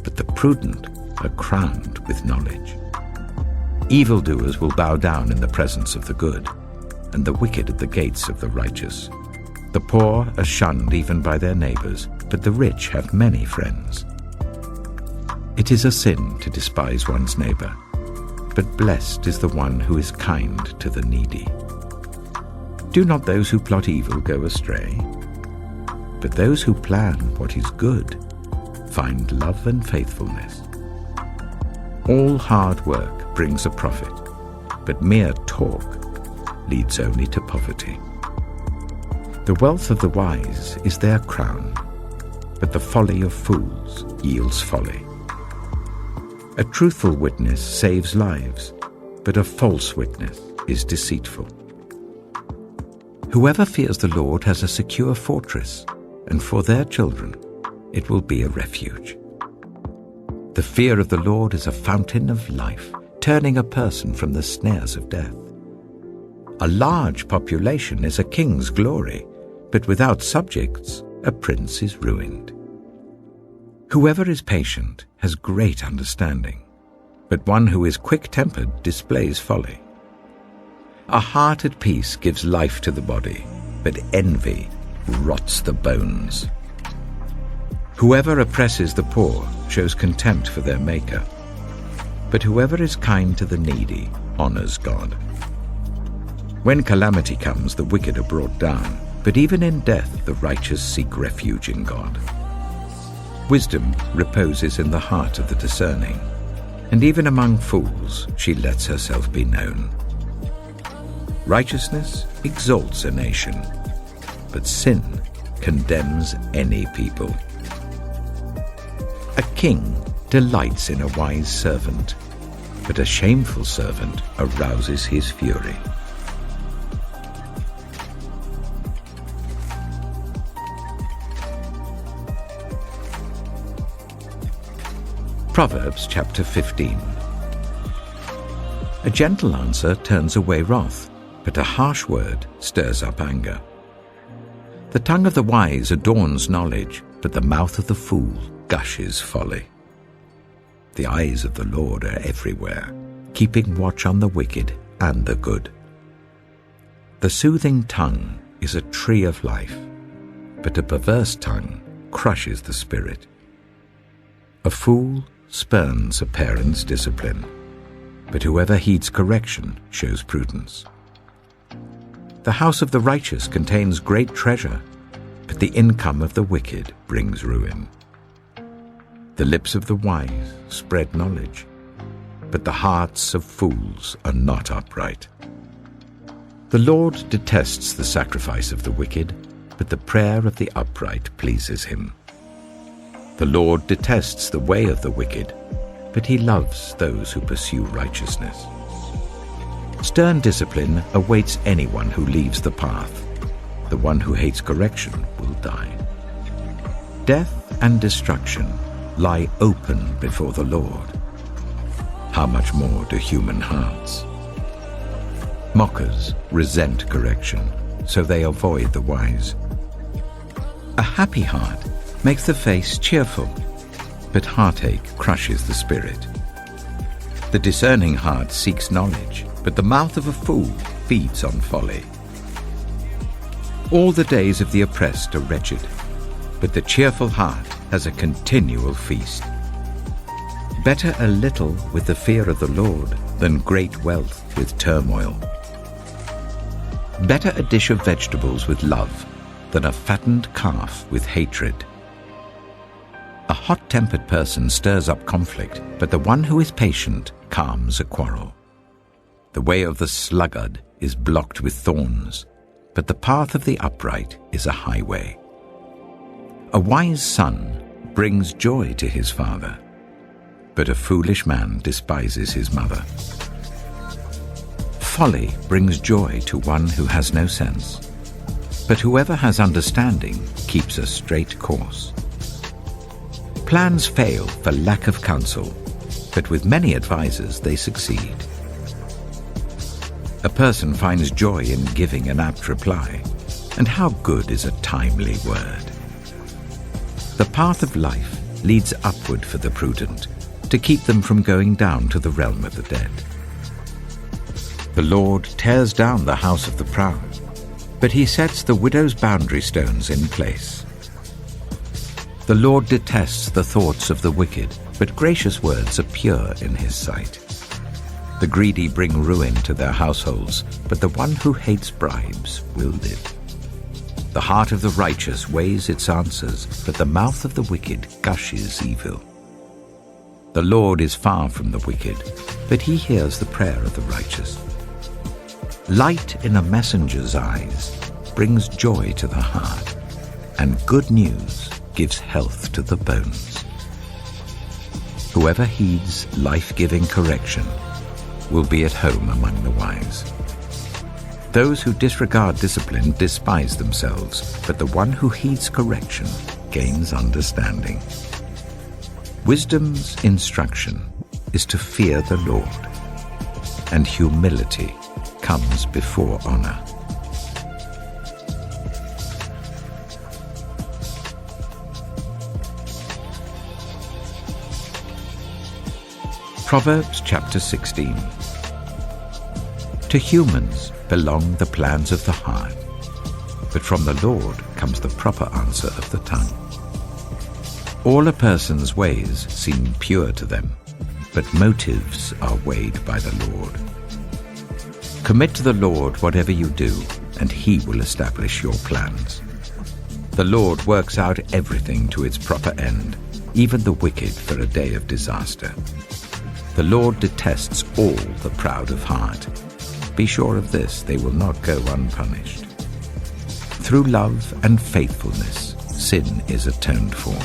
but the prudent are crowned with knowledge. Evildoers will bow down in the presence of the good, and the wicked at the gates of the righteous. The poor are shunned even by their neighbors, but the rich have many friends. It is a sin to despise one's neighbor, but blessed is the one who is kind to the needy. Do not those who plot evil go astray? But those who plan what is good find love and faithfulness. All hard work brings a profit, but mere talk leads only to poverty. The wealth of the wise is their crown, but the folly of fools yields folly. A truthful witness saves lives, but a false witness is deceitful. Whoever fears the Lord has a secure fortress, and for their children it will be a refuge. The fear of the Lord is a fountain of life, turning a person from the snares of death. A large population is a king's glory, but without subjects a prince is ruined. Whoever is patient has great understanding, but one who is quick-tempered displays folly. A heart at peace gives life to the body, but envy rots the bones. Whoever oppresses the poor shows contempt for their Maker, but whoever is kind to the needy honors God. When calamity comes, the wicked are brought down, but even in death the righteous seek refuge in God. Wisdom reposes in the heart of the discerning, and even among fools she lets herself be known. Righteousness exalts a nation, but sin condemns any people. A king delights in a wise servant, but a shameful servant arouses his fury. Proverbs chapter 15. A gentle answer turns away wrath, but a harsh word stirs up anger. The tongue of the wise adorns knowledge, but the mouth of the fool gushes folly. The eyes of the Lord are everywhere, keeping watch on the wicked and the good. The soothing tongue is a tree of life, but a perverse tongue crushes the spirit. A fool spurns a parent's discipline, but whoever heeds correction shows prudence. The house of the righteous contains great treasure, but the income of the wicked brings ruin. The lips of the wise spread knowledge, but the hearts of fools are not upright. The Lord detests the sacrifice of the wicked, but the prayer of the upright pleases him. The Lord detests the way of the wicked, but he loves those who pursue righteousness. Stern discipline awaits anyone who leaves the path. The one who hates correction will die. Death and destruction lie open before the Lord. How much more do human hearts? Mockers resent correction, so they avoid the wise. A happy heart makes the face cheerful, but heartache crushes the spirit. The discerning heart seeks knowledge, but the mouth of a fool feeds on folly. All the days of the oppressed are wretched, but the cheerful heart has a continual feast. Better a little with the fear of the Lord than great wealth with turmoil. Better a dish of vegetables with love than a fattened calf with hatred. A hot-tempered person stirs up conflict, but the one who is patient calms a quarrel. The way of the sluggard is blocked with thorns, but the path of the upright is a highway. A wise son brings joy to his father, but a foolish man despises his mother. Folly brings joy to one who has no sense, but whoever has understanding keeps a straight course. Plans fail for lack of counsel, but with many advisers they succeed. A person finds joy in giving an apt reply, and how good is a timely word. The path of life leads upward for the prudent, to keep them from going down to the realm of the dead. The Lord tears down the house of the proud, but he sets the widow's boundary stones in place. The Lord detests the thoughts of the wicked, but gracious words are pure in his sight. The greedy bring ruin to their households, but the one who hates bribes will live. The heart of the righteous weighs its answers, but the mouth of the wicked gushes evil. The Lord is far from the wicked, but he hears the prayer of the righteous. Light in a messenger's eyes brings joy to the heart, and good news gives health to the bones. Whoever heeds life-giving correction will be at home among the wise. Those who disregard discipline despise themselves, but the one who heeds correction gains understanding. Wisdom's instruction is to fear the Lord, and humility comes before honor. Proverbs chapter 16. To humans belong the plans of the heart, but from the Lord comes the proper answer of the tongue. All a person's ways seem pure to them, but motives are weighed by the Lord. Commit to the Lord whatever you do, and he will establish your plans. The Lord works out everything to its proper end, even the wicked for a day of disaster. The Lord detests all the proud of heart. Be sure of this, they will not go unpunished. Through love and faithfulness, sin is atoned for.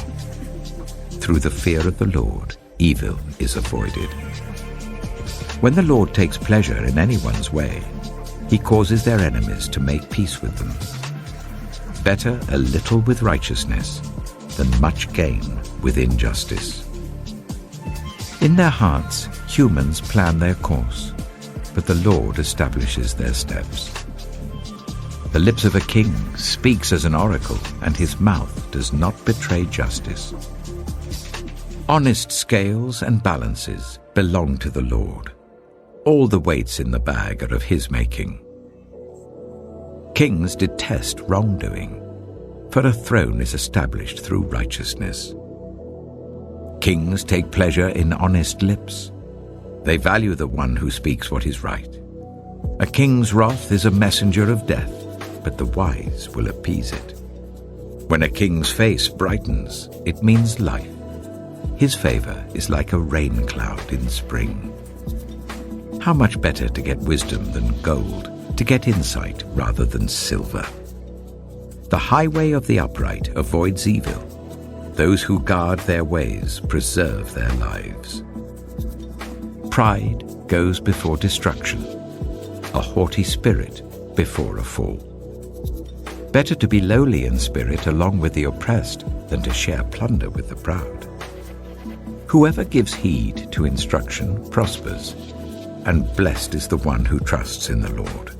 Through the fear of the Lord, evil is avoided. When the Lord takes pleasure in anyone's way, he causes their enemies to make peace with them. Better a little with righteousness than much gain with injustice. In their hearts, humans plan their course, but the Lord establishes their steps. The lips of a king speaks as an oracle, and his mouth does not betray justice. Honest scales and balances belong to the Lord. All the weights in the bag are of his making. Kings detest wrongdoing, for a throne is established through righteousness. Kings take pleasure in honest lips. They value the one who speaks what is right. A king's wrath is a messenger of death, but the wise will appease it. When a king's face brightens, it means life. His favor is like a rain cloud in spring. How much better to get wisdom than gold, to get insight rather than silver. The highway of the upright avoids evil. Those who guard their ways preserve their lives. Pride goes before destruction, a haughty spirit before a fall. Better to be lowly in spirit along with the oppressed than to share plunder with the proud. Whoever gives heed to instruction prospers, and blessed is the one who trusts in the Lord.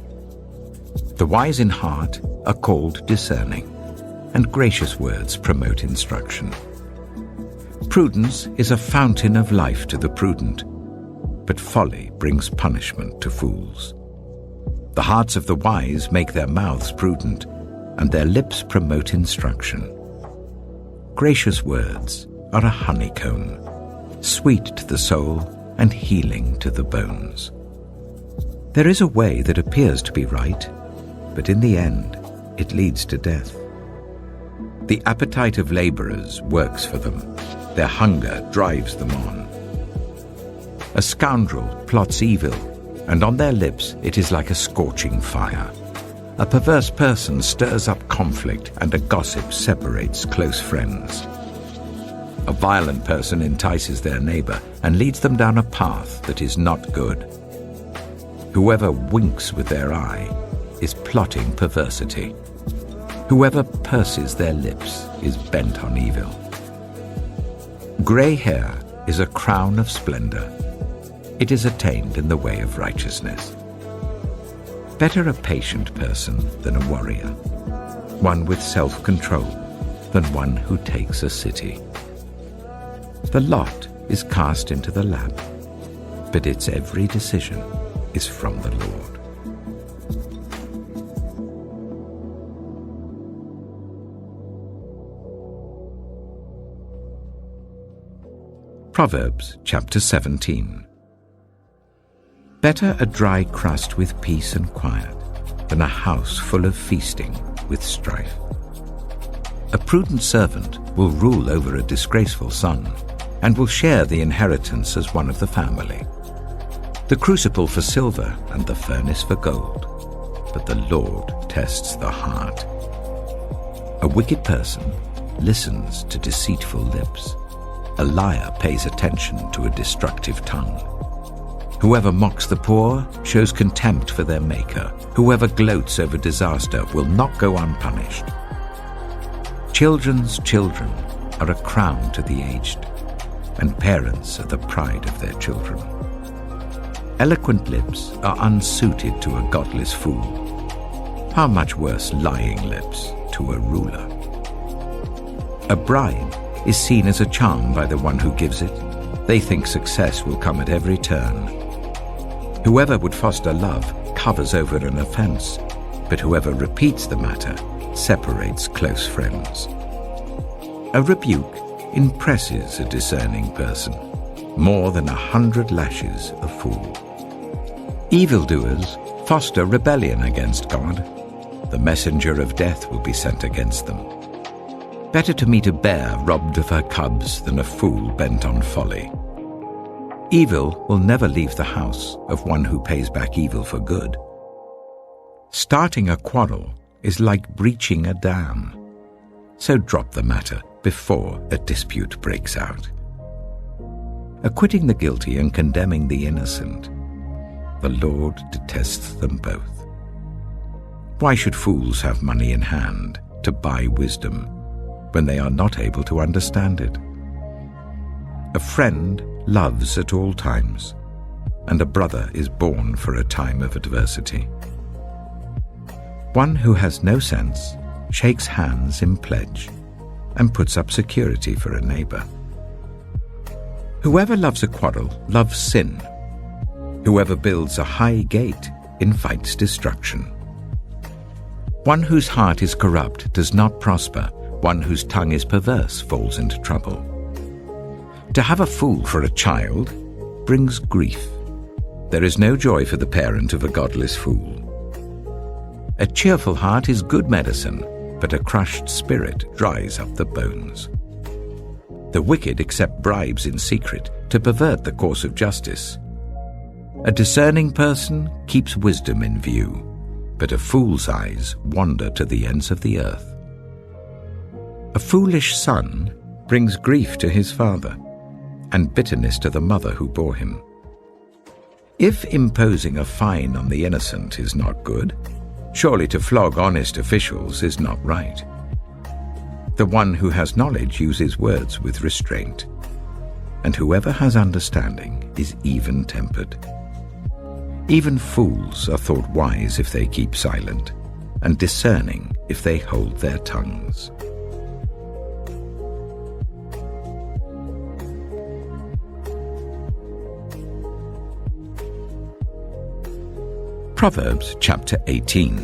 The wise in heart are called discerning, and gracious words promote instruction. Prudence is a fountain of life to the prudent, but folly brings punishment to fools. The hearts of the wise make their mouths prudent, and their lips promote instruction. Gracious words are a honeycomb, sweet to the soul and healing to the bones. There is a way that appears to be right, but in the end it leads to death. The appetite of laborers works for them. Their hunger drives them on. A scoundrel plots evil, and on their lips it is like a scorching fire. A perverse person stirs up conflict, and a gossip separates close friends. A violent person entices their neighbor and leads them down a path that is not good. Whoever winks with their eye is plotting perversity. Whoever purses their lips is bent on evil. Grey hair is a crown of splendor. It is attained in the way of righteousness. Better a patient person than a warrior, one with self-control than one who takes a city. The lot is cast into the lap, but its every decision is from the Lord. Proverbs chapter 17. Better a dry crust with peace and quiet than a house full of feasting with strife. A prudent servant will rule over a disgraceful son and will share the inheritance as one of the family. The crucible for silver and the furnace for gold, but the Lord tests the heart. A wicked person listens to deceitful lips. A liar pays attention to a destructive tongue. Whoever mocks the poor shows contempt for their maker. Whoever gloats over disaster will not go unpunished. Children's children are a crown to the aged, and parents are the pride of their children. Eloquent lips are unsuited to a godless fool. How much worse lying lips to a ruler? A bribe is seen as a charm by the one who gives it. They think success will come at every turn. Whoever would foster love covers over an offense, but whoever repeats the matter separates close friends. A rebuke impresses a discerning person more than 100 lashes a fool. Evildoers foster rebellion against God. The messenger of death will be sent against them. Better to meet a bear robbed of her cubs than a fool bent on folly. Evil will never leave the house of one who pays back evil for good. Starting a quarrel is like breaching a dam, so drop the matter before a dispute breaks out. Acquitting the guilty and condemning the innocent, the Lord detests them both. Why should fools have money in hand to buy wisdom when they are not able to understand it? A friend loves at all times, and a brother is born for a time of adversity. One who has no sense shakes hands in pledge and puts up security for a neighbor. Whoever loves a quarrel loves sin. Whoever builds a high gate invites destruction. One whose heart is corrupt does not prosper. One whose tongue is perverse falls into trouble. To have a fool for a child brings grief. There is no joy for the parent of a godless fool. A cheerful heart is good medicine, but a crushed spirit dries up the bones. The wicked accept bribes in secret to pervert the course of justice. A discerning person keeps wisdom in view, but a fool's eyes wander to the ends of the earth. A foolish son brings grief to his father, and bitterness to the mother who bore him. If imposing a fine on the innocent is not good, surely to flog honest officials is not right. The one who has knowledge uses words with restraint, and whoever has understanding is even-tempered. Even fools are thought wise if they keep silent, and discerning if they hold their tongues. Proverbs chapter 18.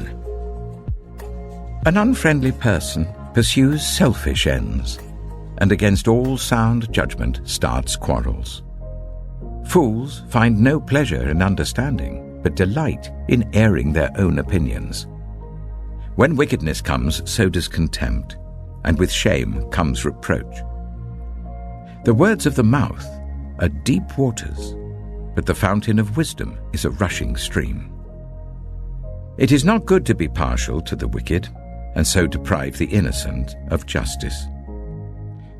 An unfriendly person pursues selfish ends, and against all sound judgment starts quarrels. Fools find no pleasure in understanding, but delight in airing their own opinions. When wickedness comes, so does contempt, and with shame comes reproach. The words of the mouth are deep waters, but the fountain of wisdom is a rushing stream. It is not good to be partial to the wicked, and so deprive the innocent of justice.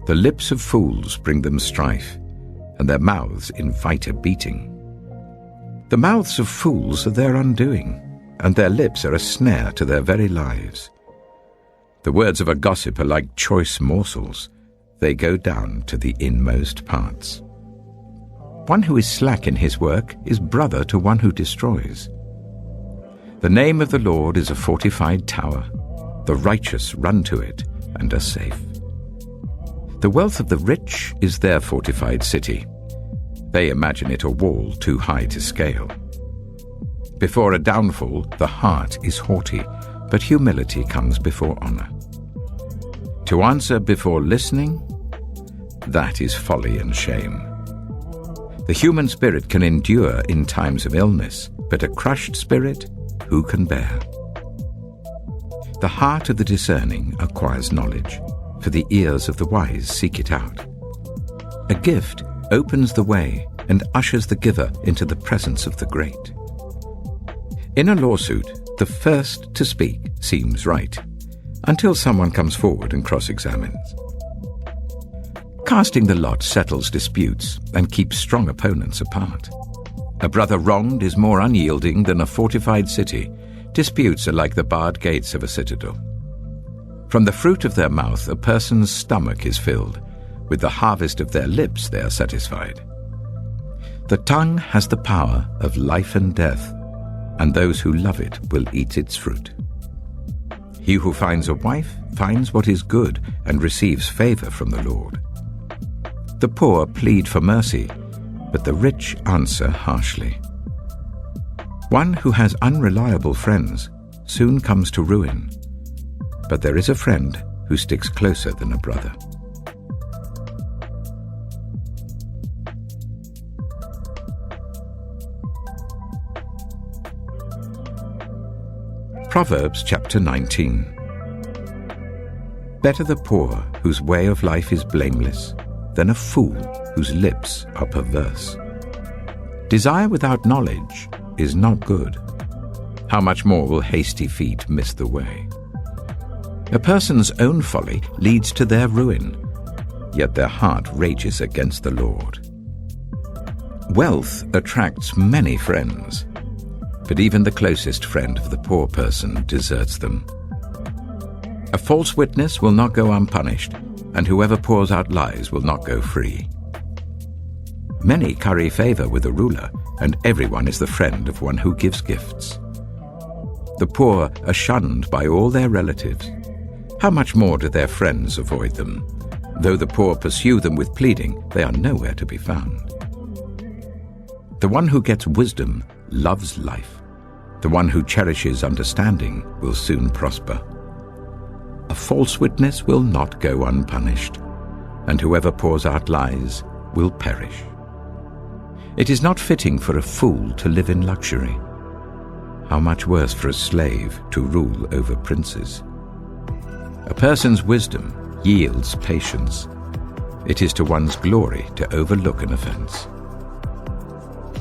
The lips of fools bring them strife, and their mouths invite a beating. The mouths of fools are their undoing, and their lips are a snare to their very lives. The words of a gossip are like choice morsels. They go down to the inmost parts. One who is slack in his work is brother to one who destroys. The name of the Lord is a fortified tower. The righteous run to it and are safe. The wealth of the rich is their fortified city. They imagine it a wall too high to scale. Before a downfall, the heart is haughty, but humility comes before honor. To answer before listening, that is folly and shame. The human spirit can endure in times of illness, but a crushed spirit, who can bear? The heart of the discerning acquires knowledge, for the ears of the wise seek it out. A gift opens the way and ushers the giver into the presence of the great. In a lawsuit, the first to speak seems right, until someone comes forward and cross-examines. Casting the lot settles disputes and keeps strong opponents apart. A brother wronged is more unyielding than a fortified city. Disputes are like the barred gates of a citadel. From the fruit of their mouth a person's stomach is filled. With the harvest of their lips they are satisfied. The tongue has the power of life and death, and those who love it will eat its fruit. He who finds a wife finds what is good and receives favor from the Lord. The poor plead for mercy, but the rich answer harshly. One who has unreliable friends soon comes to ruin, but there is a friend who sticks closer than a brother. Proverbs chapter 19. Better the poor whose way of life is blameless than a fool whose lips are perverse. Desire without knowledge is not good. How much more will hasty feet miss the way? A person's own folly leads to their ruin, yet their heart rages against the Lord. Wealth attracts many friends, but even the closest friend of the poor person deserts them. A false witness will not go unpunished, and whoever pours out lies will not go free. Many curry favor with a ruler, and everyone is the friend of one who gives gifts. The poor are shunned by all their relatives. How much more do their friends avoid them? Though the poor pursue them with pleading, they are nowhere to be found. The one who gets wisdom loves life. The one who cherishes understanding will soon prosper. A false witness will not go unpunished, and whoever pours out lies will perish. It is not fitting for a fool to live in luxury. How much worse for a slave to rule over princes? A person's wisdom yields patience. It is to one's glory to overlook an offense.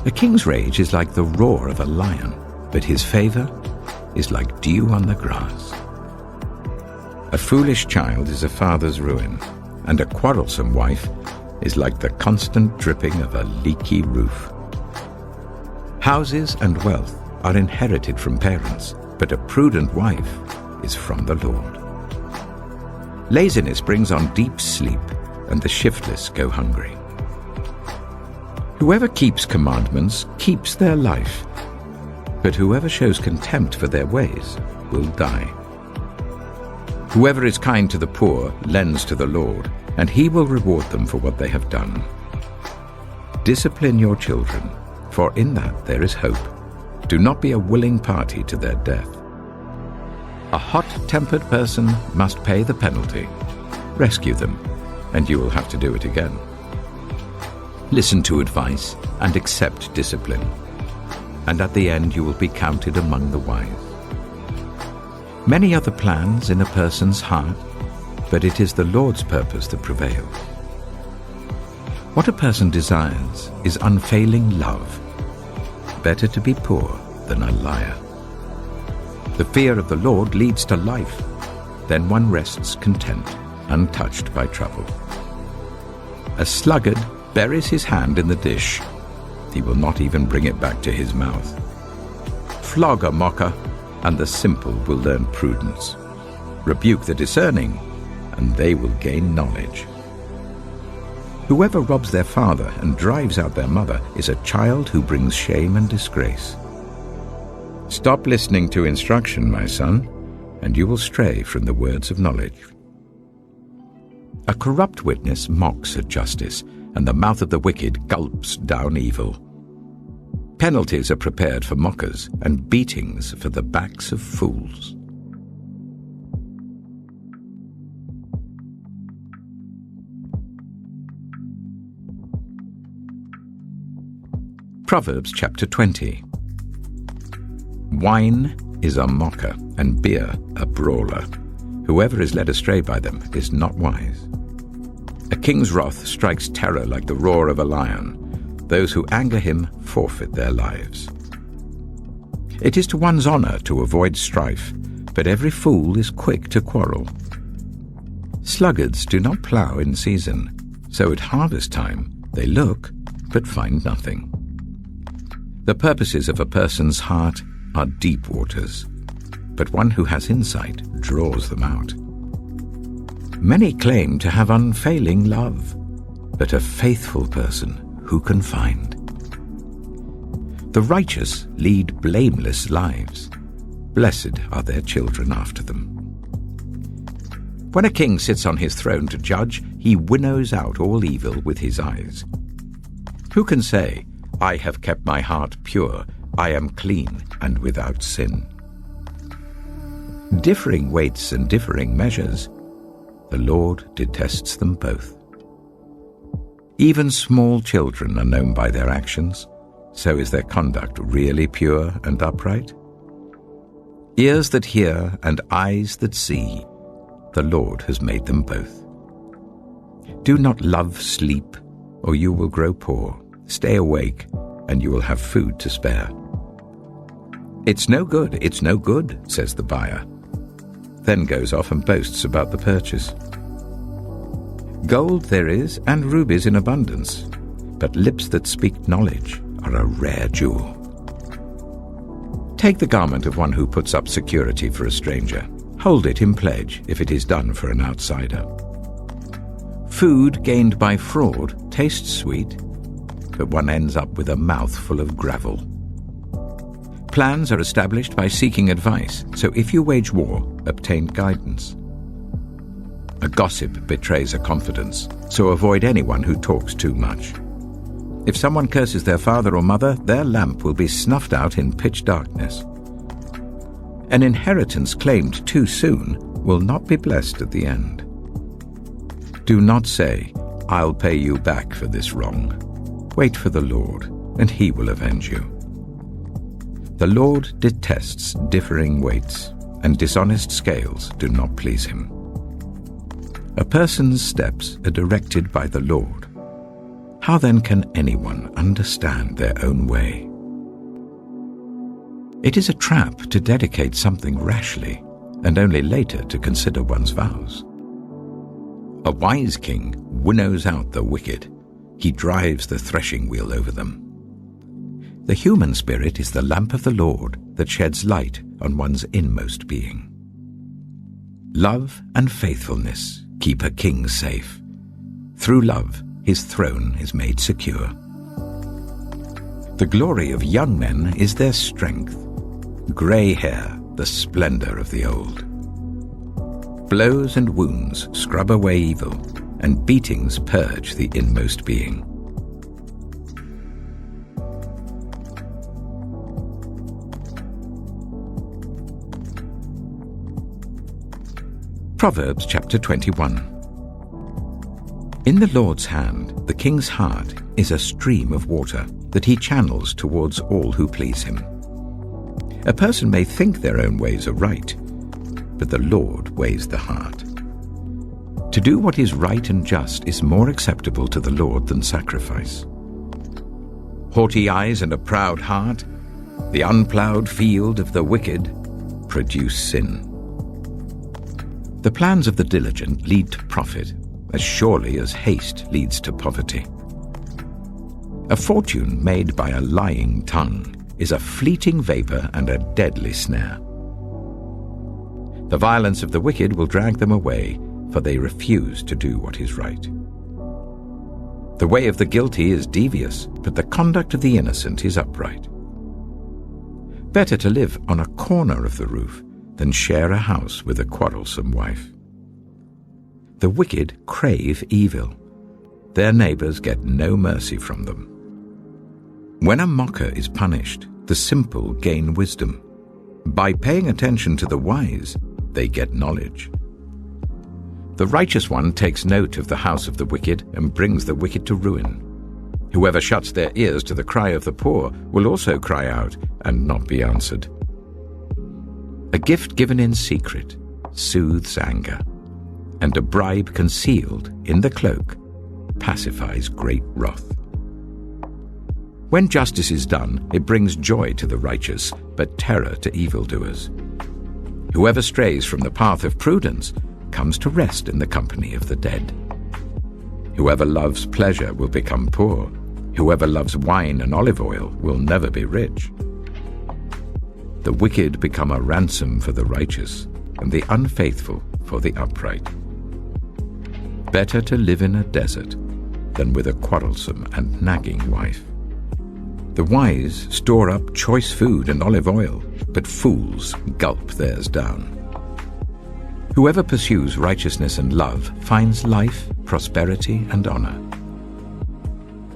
A king's rage is like the roar of a lion, but his favor is like dew on the grass. A foolish child is a father's ruin, and a quarrelsome wife is like the constant dripping of a leaky roof. Houses and wealth are inherited from parents, but a prudent wife is from the Lord. Laziness brings on deep sleep, and the shiftless go hungry. Whoever keeps commandments keeps their life, but whoever shows contempt for their ways will die. Whoever is kind to the poor lends to the Lord, and he will reward them for what they have done. Discipline your children, for in that there is hope. Do not be a willing party to their death. A hot-tempered person must pay the penalty. Rescue them, and you will have to do it again. Listen to advice and accept discipline, and at the end you will be counted among the wise. Many are the plans in a person's heart, but it is the Lord's purpose that prevails. What a person desires is unfailing love. Better to be poor than a liar. The fear of the Lord leads to life. Then one rests content, untouched by trouble. A sluggard buries his hand in the dish. He will not even bring it back to his mouth. Flog a mocker, and the simple will learn prudence. Rebuke the discerning, and they will gain knowledge. Whoever robs their father and drives out their mother is a child who brings shame and disgrace. Stop listening to instruction, my son, and you will stray from the words of knowledge. A corrupt witness mocks at justice, and the mouth of the wicked gulps down evil. Penalties are prepared for mockers, and beatings for the backs of fools. Proverbs chapter 20. Wine is a mocker, and beer a brawler. Whoever is led astray by them is not wise. A king's wrath strikes terror like the roar of a lion. Those who anger him forfeit their lives. It is to one's honor to avoid strife, but every fool is quick to quarrel. Sluggards do not plough in season, so at harvest time they look but find nothing. The purposes of a person's heart are deep waters, but one who has insight draws them out. Many claim to have unfailing love, but a faithful person who can find? The righteous lead blameless lives. Blessed are their children after them. When a king sits on his throne to judge, he winnows out all evil with his eyes. Who can say, I have kept my heart pure, I am clean and without sin? Differing weights and differing measures, the Lord detests them both. Even small children are known by their actions, so is their conduct really pure and upright? Ears that hear and eyes that see, the Lord has made them both. Do not love sleep, or you will grow poor. Stay awake, and you will have food to spare. It's no good, says the buyer. Then goes off and boasts about the purchase. Gold there is, and rubies in abundance, but lips that speak knowledge are a rare jewel. Take the garment of one who puts up security for a stranger. Hold it in pledge if it is done for an outsider. Food gained by fraud tastes sweet, but one ends up with a mouth full of gravel. Plans are established by seeking advice, so if you wage war, obtain guidance. A gossip betrays a confidence, so avoid anyone who talks too much. If someone curses their father or mother, their lamp will be snuffed out in pitch darkness. An inheritance claimed too soon will not be blessed at the end. Do not say, I'll pay you back for this wrong. Wait for the Lord, and he will avenge you. The Lord detests differing weights, and dishonest scales do not please him. A person's steps are directed by the Lord. How then can anyone understand their own way? It is a trap to dedicate something rashly, and only later to consider one's vows. A wise king winnows out the wicked. He drives the threshing wheel over them. The human spirit is the lamp of the Lord that sheds light on one's inmost being. Love and faithfulness keep a king safe. Through love, his throne is made secure. The glory of young men is their strength. Grey hair, the splendor of the old. Blows and wounds scrub away evil, and beatings purge the inmost being. Proverbs chapter 21. In the Lord's hand, the king's heart is a stream of water that he channels towards all who please him. A person may think their own ways are right, but the Lord weighs the heart. To do what is right and just is more acceptable to the Lord than sacrifice. Haughty eyes and a proud heart, the unplowed field of the wicked, produce sin. The plans of the diligent lead to profit, as surely as haste leads to poverty. A fortune made by a lying tongue is a fleeting vapor and a deadly snare. The violence of the wicked will drag them away, for they refuse to do what is right. The way of the guilty is devious, but the conduct of the innocent is upright. Better to live on a corner of the roof than share a house with a quarrelsome wife. The wicked crave evil. Their neighbors get no mercy from them. When a mocker is punished, the simple gain wisdom. By paying attention to the wise, they get knowledge. The righteous one takes note of the house of the wicked and brings the wicked to ruin. Whoever shuts their ears to the cry of the poor will also cry out and not be answered. A gift given in secret soothes anger, and a bribe concealed in the cloak pacifies great wrath. When justice is done, it brings joy to the righteous, but terror to evildoers. Whoever strays from the path of prudence comes to rest in the company of the dead. Whoever loves pleasure will become poor. Whoever loves wine and olive oil will never be rich. The wicked become a ransom for the righteous, and the unfaithful for the upright. Better to live in a desert than with a quarrelsome and nagging wife. The wise store up choice food and olive oil, but fools gulp theirs down. Whoever pursues righteousness and love finds life, prosperity, and honor.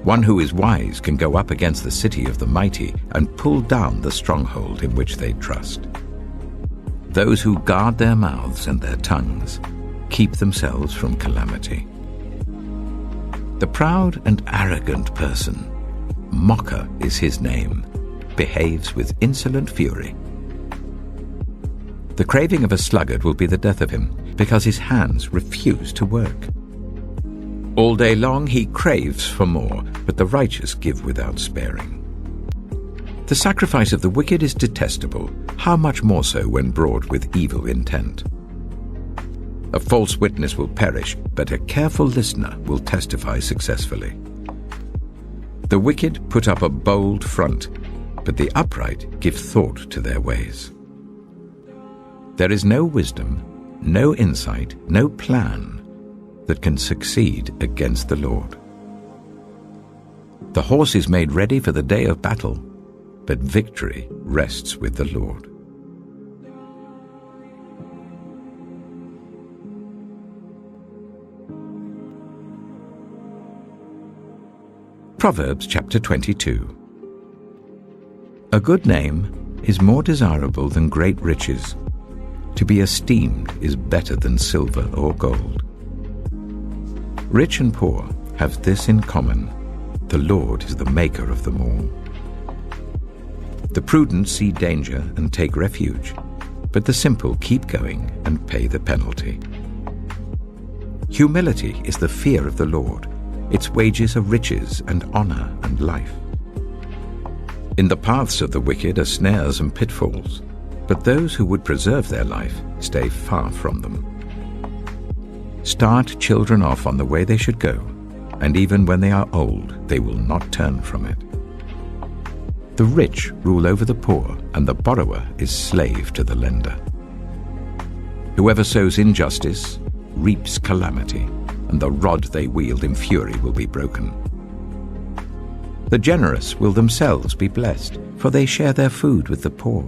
One who is wise can go up against the city of the mighty and pull down the stronghold in which they trust. Those who guard their mouths and their tongues keep themselves from calamity. The proud and arrogant person, mocker is his name, behaves with insolent fury. The craving of a sluggard will be the death of him, because his hands refuse to work. All day long he craves for more, but the righteous give without sparing. The sacrifice of the wicked is detestable, how much more so when brought with evil intent. A false witness will perish, but a careful listener will testify successfully. The wicked put up a bold front, but the upright give thought to their ways. There is no wisdom, no insight, no plan that can succeed against the Lord. The horse is made ready for the day of battle, but victory rests with the Lord. Proverbs chapter 22. A good name is more desirable than great riches. To be esteemed is better than silver or gold. Rich and poor have this in common: the Lord is the maker of them all. The prudent see danger and take refuge, but the simple keep going and pay the penalty. Humility is the fear of the Lord. Its wages are riches and honor and life. In the paths of the wicked are snares and pitfalls, but those who would preserve their life stay far from them. Start children off on the way they should go, and even when they are old, they will not turn from it. The rich rule over the poor, and the borrower is slave to the lender. Whoever sows injustice reaps calamity, and the rod they wield in fury will be broken. The generous will themselves be blessed, for they share their food with the poor.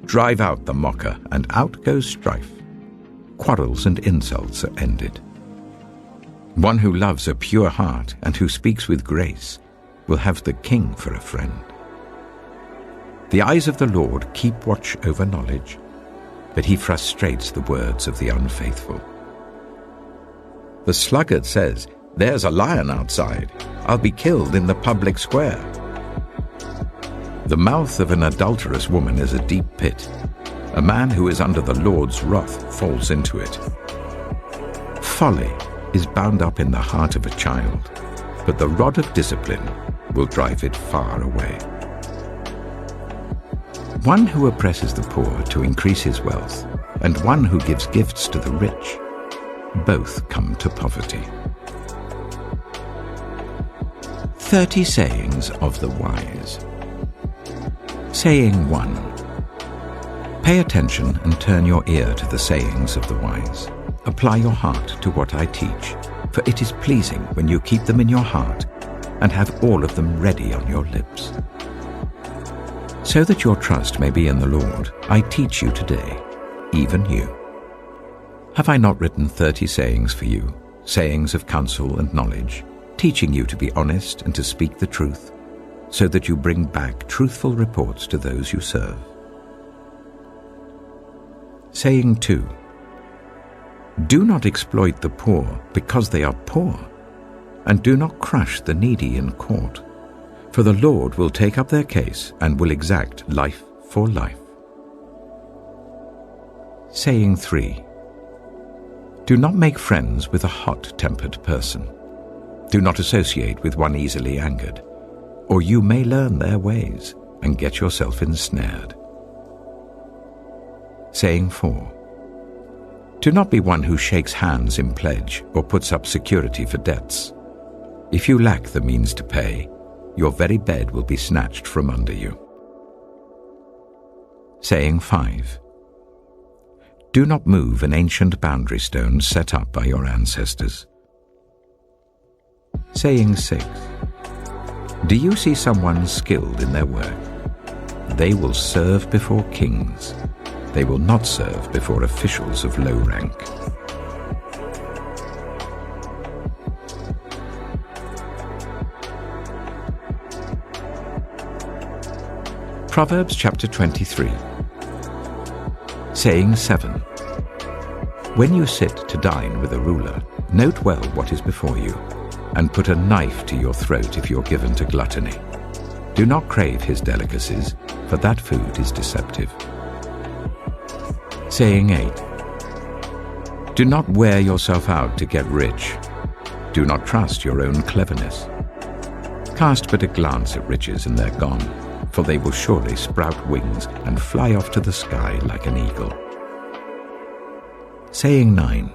Drive out the mocker, and out goes strife. Quarrels and insults are ended. One who loves a pure heart and who speaks with grace will have the king for a friend. The eyes of the Lord keep watch over knowledge, but he frustrates the words of the unfaithful. The sluggard says, "There's a lion outside. I'll be killed in the public square." The mouth of an adulterous woman is a deep pit. A man who is under the Lord's wrath falls into it. Folly is bound up in the heart of a child, but the rod of discipline will drive it far away. One who oppresses the poor to increase his wealth, and one who gives gifts to the rich, both come to poverty. 30 sayings of the wise. Saying 1. Pay attention and turn your ear to the sayings of the wise. Apply your heart to what I teach, for it is pleasing when you keep them in your heart and have all of them ready on your lips. So that your trust may be in the Lord, I teach you today, even you. Have I not written 30 sayings for you, sayings of counsel and knowledge, teaching you to be honest and to speak the truth, so that you bring back truthful reports to those you serve? Saying 2. Do not exploit the poor because they are poor, and do not crush the needy in court, for the Lord will take up their case and will exact life for life. Saying 3. Do not make friends with a hot-tempered person. Do not associate with one easily angered, or you may learn their ways and get yourself ensnared. Saying 4. Do not be one who shakes hands in pledge or puts up security for debts. If you lack the means to pay, your very bed will be snatched from under you. Saying 5. Do not move an ancient boundary stone set up by your ancestors. Saying 6. Do you see someone skilled in their work? They will serve before kings. They will not serve before officials of low rank. Proverbs chapter 23. Saying 7. When you sit to dine with a ruler, note well what is before you, and put a knife to your throat if you're given to gluttony. Do not crave his delicacies, for that food is deceptive. Saying 8. Do not wear yourself out to get rich. Do not trust your own cleverness. Cast but a glance at riches and they're gone, for they will surely sprout wings and fly off to the sky like an eagle. Saying 9.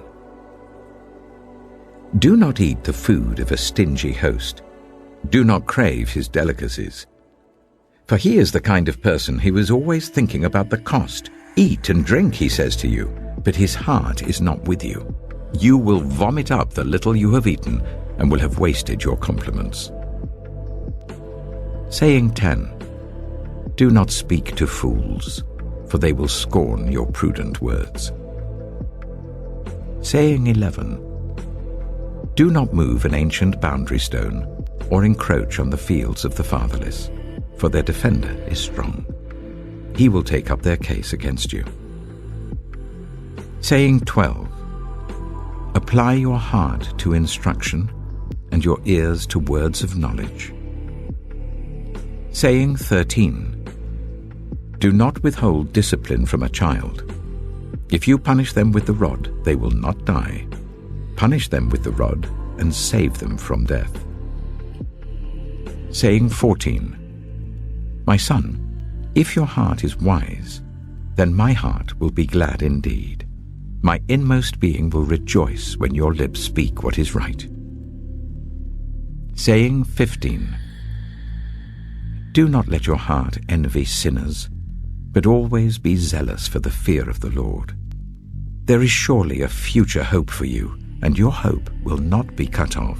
Do not eat the food of a stingy host. Do not crave his delicacies. For he is the kind of person who is always thinking about the cost. Eat and drink, he says to you, but his heart is not with you. You will vomit up the little you have eaten and will have wasted your compliments. Saying 10. Do not speak to fools, for they will scorn your prudent words. Saying 11. Do not move an ancient boundary stone or encroach on the fields of the fatherless, for their defender is strong. He will take up their case against you. Saying 12. Apply your heart to instruction and your ears to words of knowledge. Saying 13. Do not withhold discipline from a child. If you punish them with the rod, they will not die. Punish them with the rod and save them from death. Saying 14. My son, if your heart is wise, then my heart will be glad indeed. My inmost being will rejoice when your lips speak what is right. Saying 15. Do not let your heart envy sinners, but always be zealous for the fear of the Lord. There is surely a future hope for you, and your hope will not be cut off.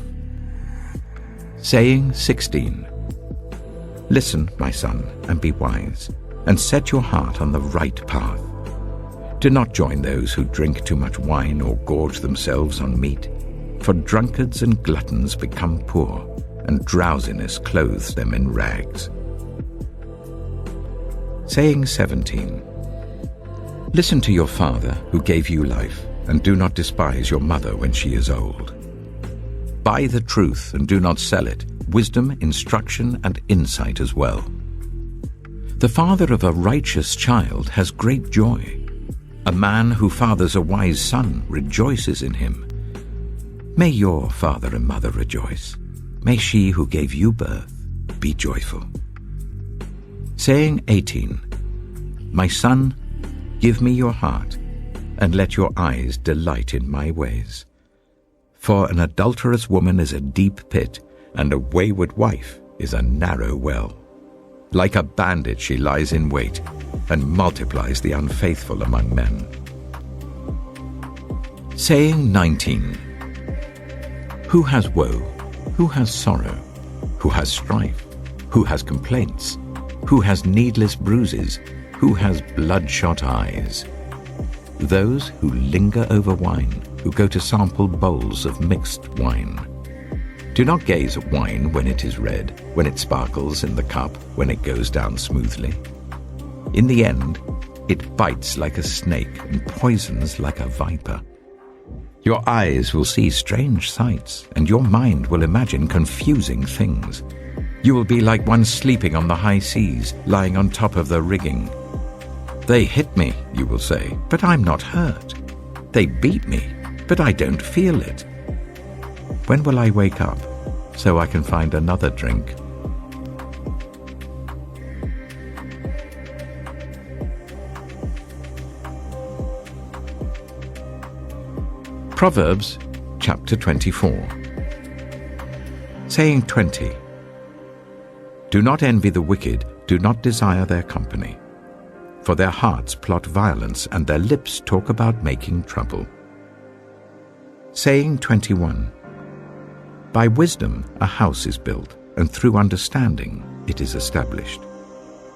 Saying 16. Listen, my son, and be wise, and set your heart on the right path. Do not join those who drink too much wine or gorge themselves on meat, for drunkards and gluttons become poor, and drowsiness clothes them in rags. Saying 17. Listen to your father who gave you life, and do not despise your mother when she is old. Buy the truth and do not sell it, wisdom, instruction, and insight as well. The father of a righteous child has great joy. A man who fathers a wise son rejoices in him. May your father and mother rejoice. May she who gave you birth be joyful. Saying 18. My son, give me your heart, and let your eyes delight in my ways. For an adulterous woman is a deep pit, and a wayward wife is a narrow well. Like a bandit she lies in wait, and multiplies the unfaithful among men. Saying 19. Who has woe? Who has sorrow? Who has strife? Who has complaints? Who has needless bruises? Who has bloodshot eyes? Those who linger over wine, who go to sample bowls of mixed wine. Do not gaze at wine when it is red, when it sparkles in the cup, when it goes down smoothly. In the end, it bites like a snake and poisons like a viper. Your eyes will see strange sights, and your mind will imagine confusing things. You will be like one sleeping on the high seas, lying on top of the rigging. They hit me, you will say, but I'm not hurt. They beat me, but I don't feel it. When will I wake up, so I can find another drink? Proverbs chapter 24. Saying 20. Do not envy the wicked, do not desire their company. For their hearts plot violence, and their lips talk about making trouble. Saying 21. By wisdom a house is built, and through understanding it is established.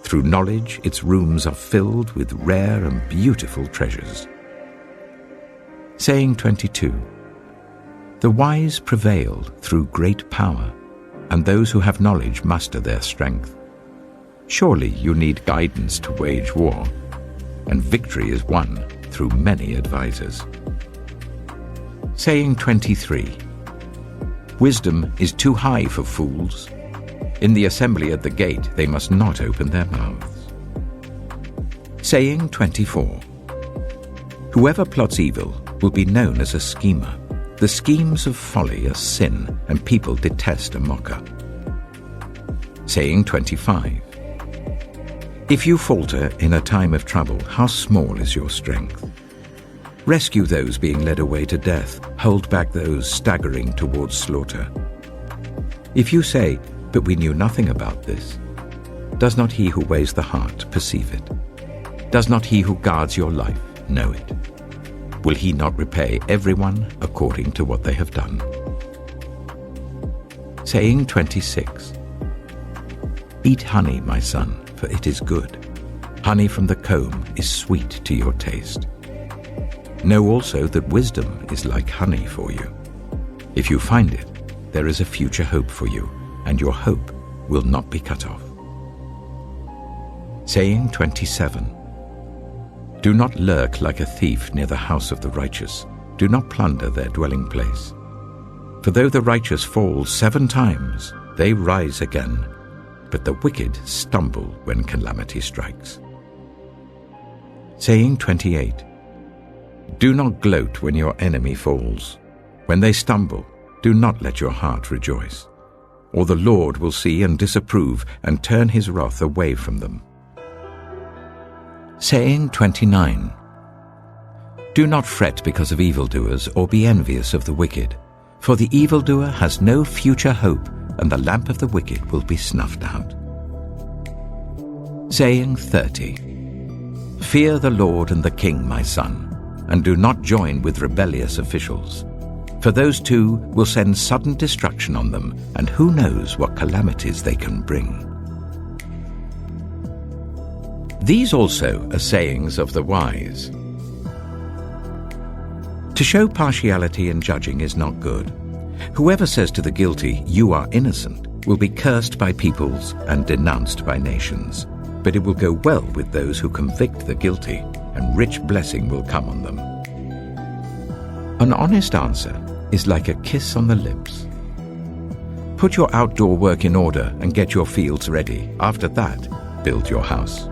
Through knowledge its rooms are filled with rare and beautiful treasures. Saying 22. The wise prevail through great power, and those who have knowledge muster their strength. Surely you need guidance to wage war, and victory is won through many advisers. Saying 23. Wisdom is too high for fools. In the assembly at the gate they must not open their mouths. Saying 24. Whoever plots evil will be known as a schemer. The schemes of folly are sin, and people detest a mocker. Saying 25. If you falter in a time of trouble, how small is your strength? Rescue those being led away to death, hold back those staggering towards slaughter. If you say, but we knew nothing about this, does not he who weighs the heart perceive it? Does not he who guards your life know it? Will he not repay everyone according to what they have done? Saying 26. Eat honey, my son, for it is good. Honey from the comb is sweet to your taste. Know also that wisdom is like honey for you. If you find it, there is a future hope for you, and your hope will not be cut off. Saying 27. Do not lurk like a thief near the house of the righteous. Do not plunder their dwelling place. For though the righteous fall 7 times, they rise again, but the wicked stumble when calamity strikes. Saying 28. Do not gloat when your enemy falls. When they stumble, do not let your heart rejoice. Or the Lord will see and disapprove and turn his wrath away from them. Saying 29. Do not fret because of evildoers, or be envious of the wicked. For the evildoer has no future hope, and the lamp of the wicked will be snuffed out. Saying 30. Fear the Lord and the King, my son, and do not join with rebellious officials. For those two will send sudden destruction on them, and who knows what calamities they can bring. These also are sayings of the wise. To show partiality in judging is not good. Whoever says to the guilty, "You are innocent," will be cursed by peoples and denounced by nations. But it will go well with those who convict the guilty, and rich blessing will come on them. An honest answer is like a kiss on the lips, Put your outdoor work in order and get your fields ready. After that, build your house.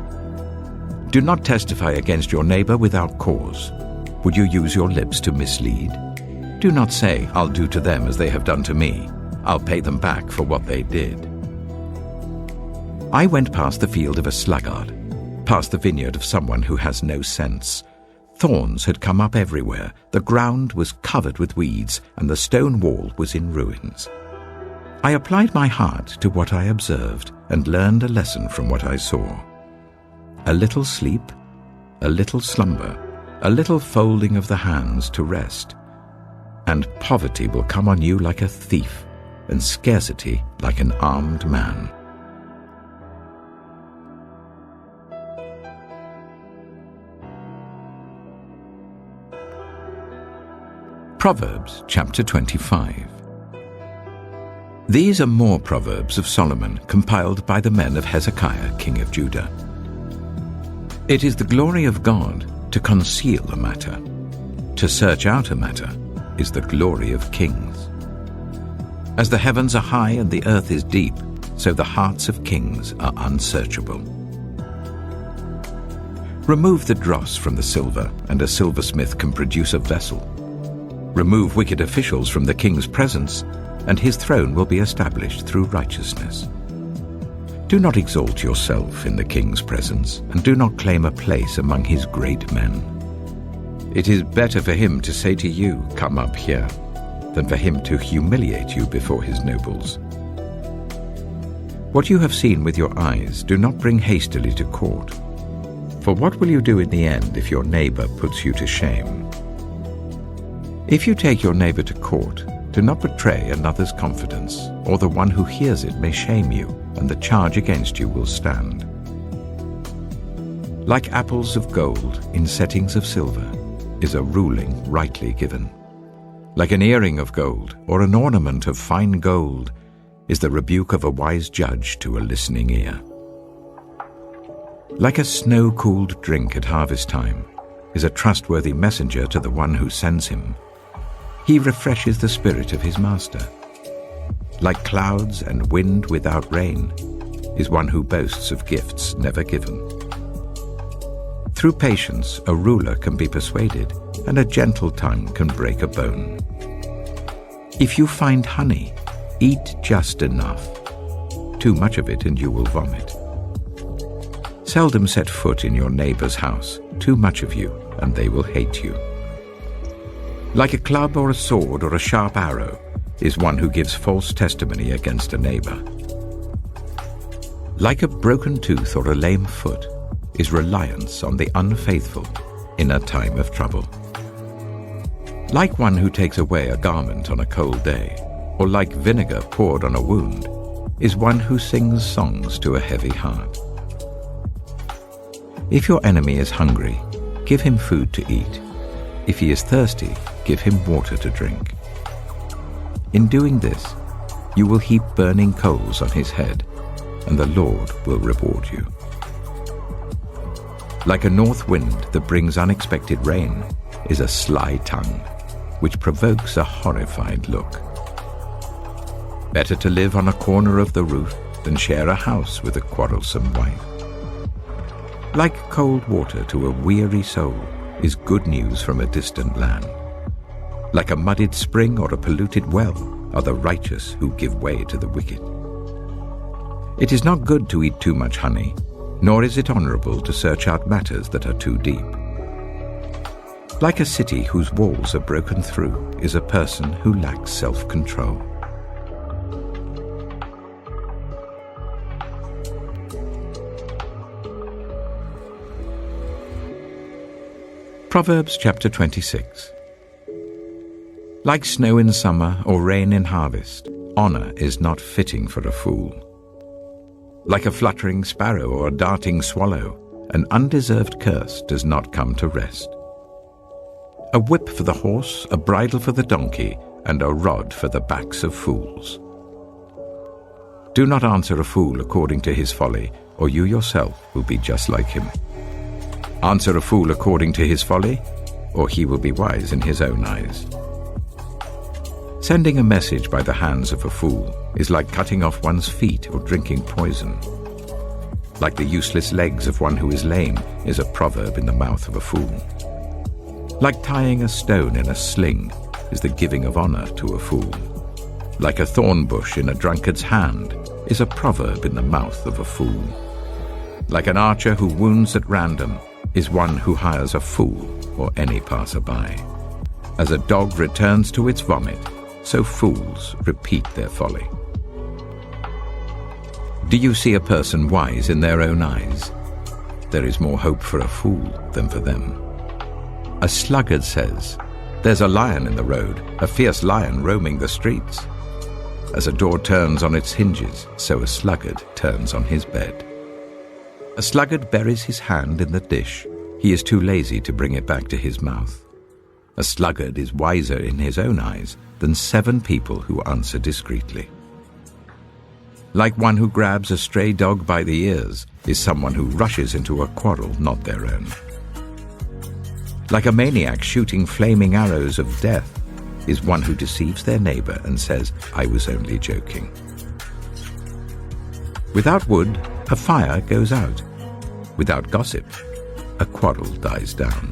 Do not testify against your neighbor without cause. Would you use your lips to mislead? Do not say, I'll do to them as they have done to me. I'll pay them back for what they did. I went past the field of a sluggard, past the vineyard of someone who has no sense. Thorns had come up everywhere, the ground was covered with weeds, and the stone wall was in ruins. I applied my heart to what I observed and learned a lesson from what I saw. A little sleep, a little slumber, a little folding of the hands to rest, and poverty will come on you like a thief, and scarcity like an armed man. Proverbs chapter 25. These are more Proverbs of Solomon, compiled by the men of Hezekiah, king of Judah. It is the glory of God to conceal a matter. To search out a matter is the glory of kings. As the heavens are high and the earth is deep, so the hearts of kings are unsearchable. Remove the dross from the silver, and a silversmith can produce a vessel. Remove wicked officials from the king's presence, and his throne will be established through righteousness. Do not exalt yourself in the king's presence, and do not claim a place among his great men. It is better for him to say to you, "Come up here," than for him to humiliate you before his nobles. What you have seen with your eyes, do not bring hastily to court. For what will you do in the end if your neighbor puts you to shame? If you take your neighbor to court, do not betray another's confidence, or the one who hears it may shame you, and the charge against you will stand. Like apples of gold in settings of silver is a ruling rightly given. Like an earring of gold or an ornament of fine gold is the rebuke of a wise judge to a listening ear. Like a snow-cooled drink at harvest time is a trustworthy messenger to the one who sends him. He refreshes the spirit of his master. Like clouds and wind without rain is one who boasts of gifts never given. Through patience, a ruler can be persuaded, and a gentle tongue can break a bone. If you find honey, eat just enough. Too much of it and you will vomit. Seldom set foot in your neighbor's house. Too much of you and they will hate you. Like a club or a sword or a sharp arrow is one who gives false testimony against a neighbor. Like a broken tooth or a lame foot is reliance on the unfaithful in a time of trouble. Like one who takes away a garment on a cold day, or like vinegar poured on a wound, is one who sings songs to a heavy heart. If your enemy is hungry, give him food to eat. If he is thirsty, give him water to drink. In doing this, you will heap burning coals on his head, and the Lord will reward you. Like a north wind that brings unexpected rain is a sly tongue, which provokes a horrified look. Better to live on a corner of the roof than share a house with a quarrelsome wife. Like cold water to a weary soul is good news from a distant land. Like a muddied spring or a polluted well are the righteous who give way to the wicked. It is not good to eat too much honey, nor is it honorable to search out matters that are too deep. Like a city whose walls are broken through is a person who lacks self-control. Proverbs chapter 26. Like snow in summer or rain in harvest, honor is not fitting for a fool. Like a fluttering sparrow or a darting swallow, an undeserved curse does not come to rest. A whip for the horse, a bridle for the donkey, and a rod for the backs of fools. Do not answer a fool according to his folly, or you yourself will be just like him. Answer a fool according to his folly, or he will be wise in his own eyes. Sending a message by the hands of a fool is like cutting off one's feet or drinking poison. Like the useless legs of one who is lame is a proverb in the mouth of a fool. Like tying a stone in a sling is the giving of honor to a fool. Like a thorn bush in a drunkard's hand is a proverb in the mouth of a fool. Like an archer who wounds at random is one who hires a fool or any passerby. As a dog returns to its vomit, so fools repeat their folly. Do you see a person wise in their own eyes? There is more hope for a fool than for them. A sluggard says, "There's a lion in the road, a fierce lion roaming the streets." As a door turns on its hinges, so a sluggard turns on his bed. A sluggard buries his hand in the dish. He is too lazy to bring it back to his mouth. A sluggard is wiser in his own eyes than 7 people who answer discreetly. Like one who grabs a stray dog by the ears is someone who rushes into a quarrel not their own. Like a maniac shooting flaming arrows of death is one who deceives their neighbor and says, "I was only joking." Without wood, a fire goes out. Without gossip, a quarrel dies down.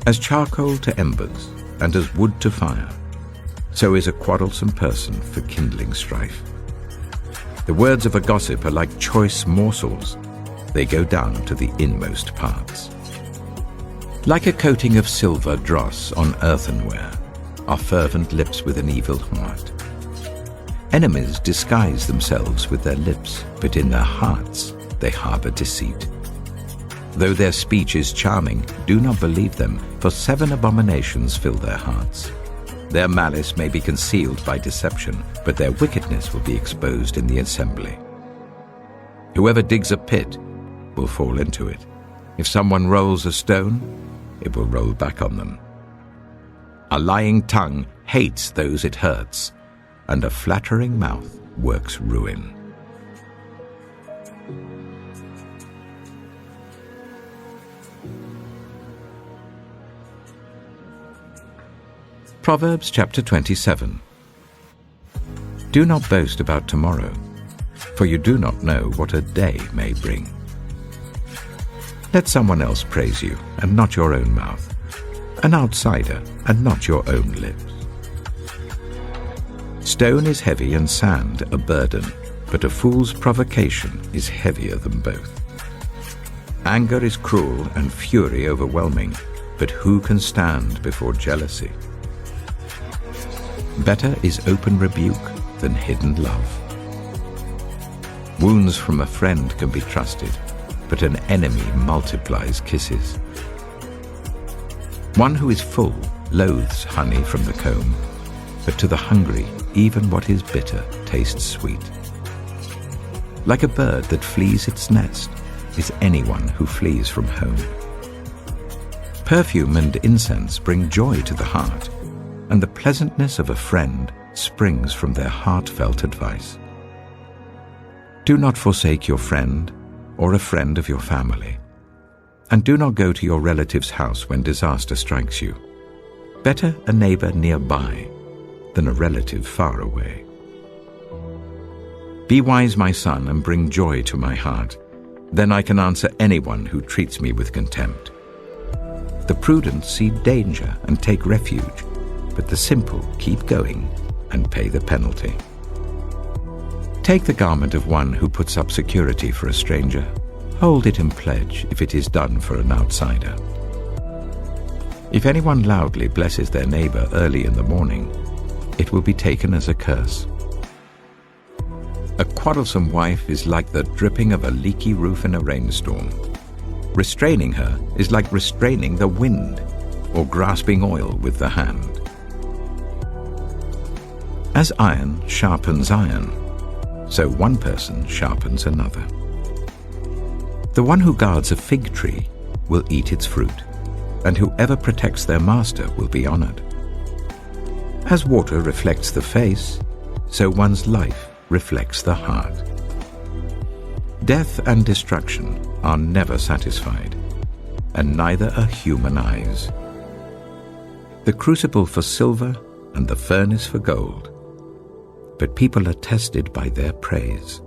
As charcoal to embers and as wood to fire, so is a quarrelsome person for kindling strife. The words of a gossip are like choice morsels. They go down to the inmost parts. Like a coating of silver dross on earthenware are fervent lips with an evil heart. Enemies disguise themselves with their lips, but in their hearts they harbor deceit. Though their speech is charming, do not believe them, for 7 abominations fill their hearts. Their malice may be concealed by deception, but their wickedness will be exposed in the assembly. Whoever digs a pit will fall into it. If someone rolls a stone, it will roll back on them. A lying tongue hates those it hurts, and a flattering mouth works ruin. Proverbs chapter 27. Do not boast about tomorrow, for you do not know what a day may bring. Let someone else praise you, and not your own mouth, an outsider, and not your own lips. Stone is heavy and sand a burden, but a fool's provocation is heavier than both. Anger is cruel and fury overwhelming, but who can stand before jealousy? Better is open rebuke than hidden love. Wounds from a friend can be trusted, but an enemy multiplies kisses. One who is full loathes honey from the comb, but to the hungry, even what is bitter tastes sweet. Like a bird that flees its nest is anyone who flees from home. Perfume and incense bring joy to the heart, and the pleasantness of a friend springs from their heartfelt advice. Do not forsake your friend or a friend of your family, and do not go to your relative's house when disaster strikes you. Better a neighbor nearby than a relative far away. Be wise, my son, and bring joy to my heart. Then I can answer anyone who treats me with contempt. The prudent see danger and take refuge, but the simple keep going and pay the penalty. Take the garment of one who puts up security for a stranger. Hold it in pledge if it is done for an outsider. If anyone loudly blesses their neighbor early in the morning, it will be taken as a curse. A quarrelsome wife is like the dripping of a leaky roof in a rainstorm. Restraining her is like restraining the wind or grasping oil with the hand. As iron sharpens iron, so one person sharpens another. The one who guards a fig tree will eat its fruit, and whoever protects their master will be honored. As water reflects the face, so one's life reflects the heart. Death and destruction are never satisfied, and neither are human eyes. The crucible for silver and the furnace for gold. But people are tested by their praise.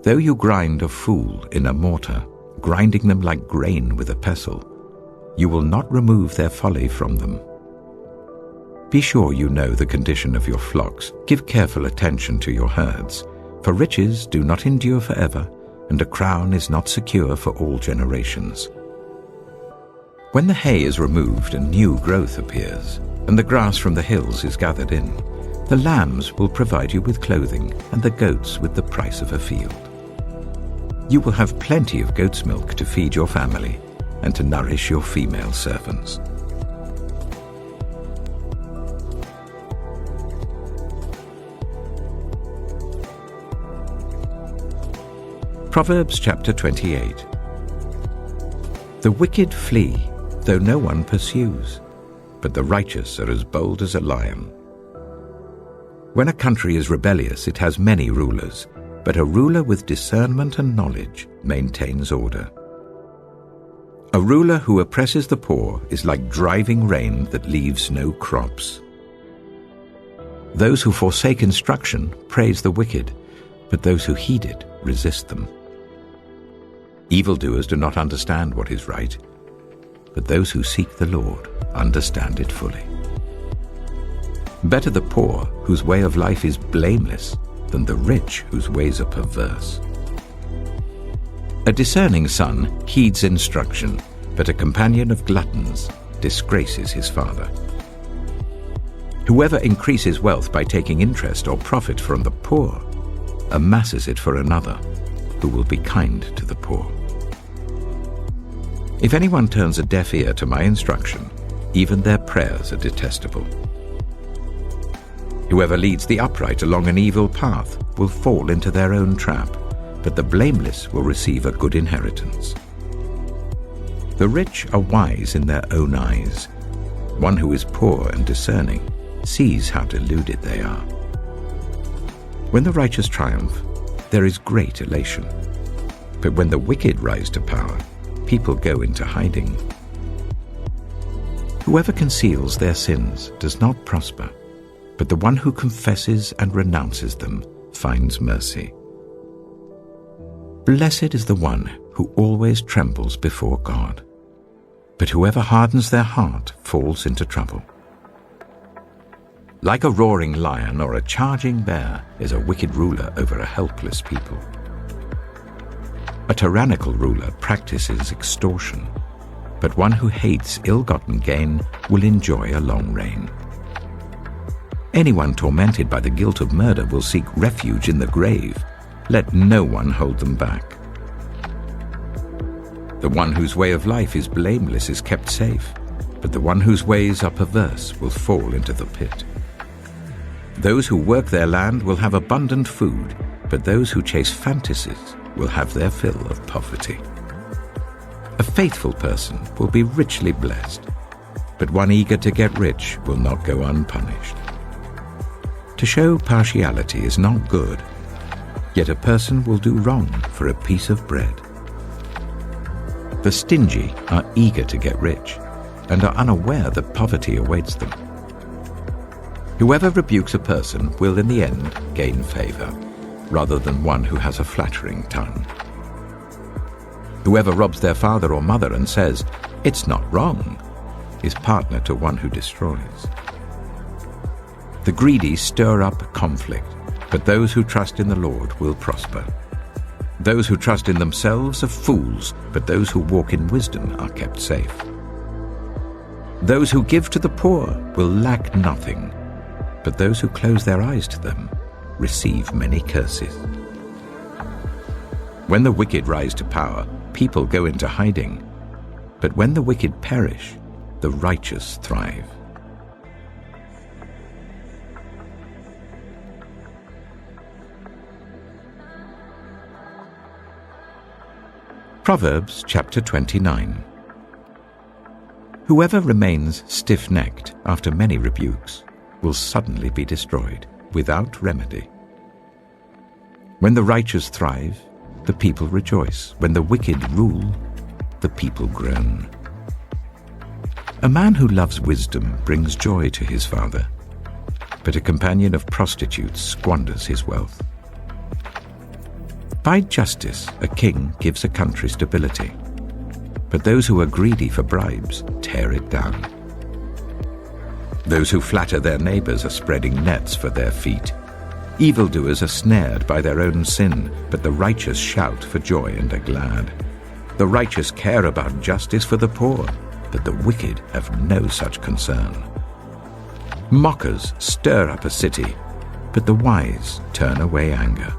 Though you grind a fool in a mortar, grinding them like grain with a pestle, you will not remove their folly from them. Be sure you know the condition of your flocks. Give careful attention to your herds, for riches do not endure forever, and a crown is not secure for all generations. When the hay is removed and new growth appears, and the grass from the hills is gathered in, the lambs will provide you with clothing, and the goats with the price of a field. You will have plenty of goat's milk to feed your family, and to nourish your female servants. Proverbs chapter 28. The wicked flee, though no one pursues, but the righteous are as bold as a lion. When a country is rebellious, it has many rulers, but a ruler with discernment and knowledge maintains order. A ruler who oppresses the poor is like driving rain that leaves no crops. Those who forsake instruction praise the wicked, but those who heed it resist them. Evildoers do not understand what is right, but those who seek the Lord understand it fully. Better the poor whose way of life is blameless than the rich whose ways are perverse. A discerning son heeds instruction, but a companion of gluttons disgraces his father. Whoever increases wealth by taking interest or profit from the poor amasses it for another, who will be kind to the poor. If anyone turns a deaf ear to my instruction, even their prayers are detestable. Whoever leads the upright along an evil path will fall into their own trap, but the blameless will receive a good inheritance. The rich are wise in their own eyes. One who is poor and discerning sees how deluded they are. When the righteous triumph, there is great elation. But when the wicked rise to power, people go into hiding. Whoever conceals their sins does not prosper, but the one who confesses and renounces them finds mercy. Blessed is the one who always trembles before God, but whoever hardens their heart falls into trouble. Like a roaring lion or a charging bear is a wicked ruler over a helpless people. A tyrannical ruler practices extortion, but one who hates ill-gotten gain will enjoy a long reign. Anyone tormented by the guilt of murder will seek refuge in the grave. Let no one hold them back. The one whose way of life is blameless is kept safe, but the one whose ways are perverse will fall into the pit. Those who work their land will have abundant food, but those who chase fantasies will have their fill of poverty. A faithful person will be richly blessed, but one eager to get rich will not go unpunished. To show partiality is not good, yet a person will do wrong for a piece of bread. The stingy are eager to get rich and are unaware that poverty awaits them. Whoever rebukes a person will in the end gain favor, rather than one who has a flattering tongue. Whoever robs their father or mother and says, "It's not wrong," is partner to one who destroys. The greedy stir up conflict, but those who trust in the Lord will prosper. Those who trust in themselves are fools, but those who walk in wisdom are kept safe. Those who give to the poor will lack nothing, but those who close their eyes to them receive many curses. When the wicked rise to power, people go into hiding, but when the wicked perish, the righteous thrive. Proverbs chapter 29. Whoever remains stiff-necked after many rebukes will suddenly be destroyed without remedy. When the righteous thrive, the people rejoice. When the wicked rule, the people groan. A man who loves wisdom brings joy to his father, but a companion of prostitutes squanders his wealth. By justice, a king gives a country stability, but those who are greedy for bribes tear it down. Those who flatter their neighbors are spreading nets for their feet. Evildoers are snared by their own sin, but the righteous shout for joy and are glad. The righteous care about justice for the poor, but the wicked have no such concern. Mockers stir up a city, but the wise turn away anger.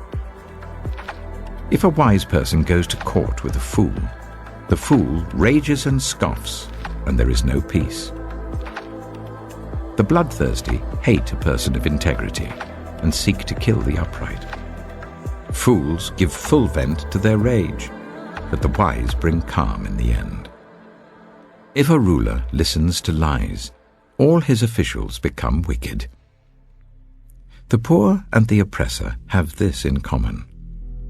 If a wise person goes to court with a fool, the fool rages and scoffs, and there is no peace. The bloodthirsty hate a person of integrity and seek to kill the upright. Fools give full vent to their rage, but the wise bring calm in the end. If a ruler listens to lies, all his officials become wicked. The poor and the oppressor have this in common: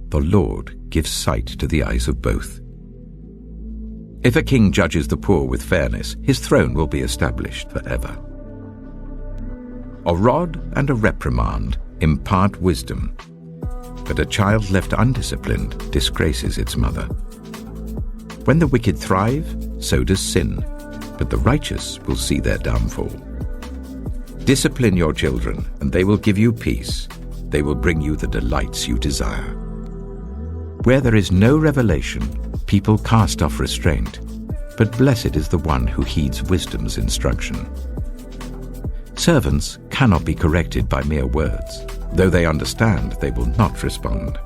the Lord gives sight to the eyes of both. If a king judges the poor with fairness, his throne will be established forever. A rod and a reprimand impart wisdom, but a child left undisciplined disgraces its mother. When the wicked thrive, so does sin, but the righteous will see their downfall. Discipline your children, and they will give you peace. They will bring you the delights you desire. Where there is no revelation, people cast off restraint, but blessed is the one who heeds wisdom's instruction. Servants cannot be corrected by mere words. Though they understand, they will not respond.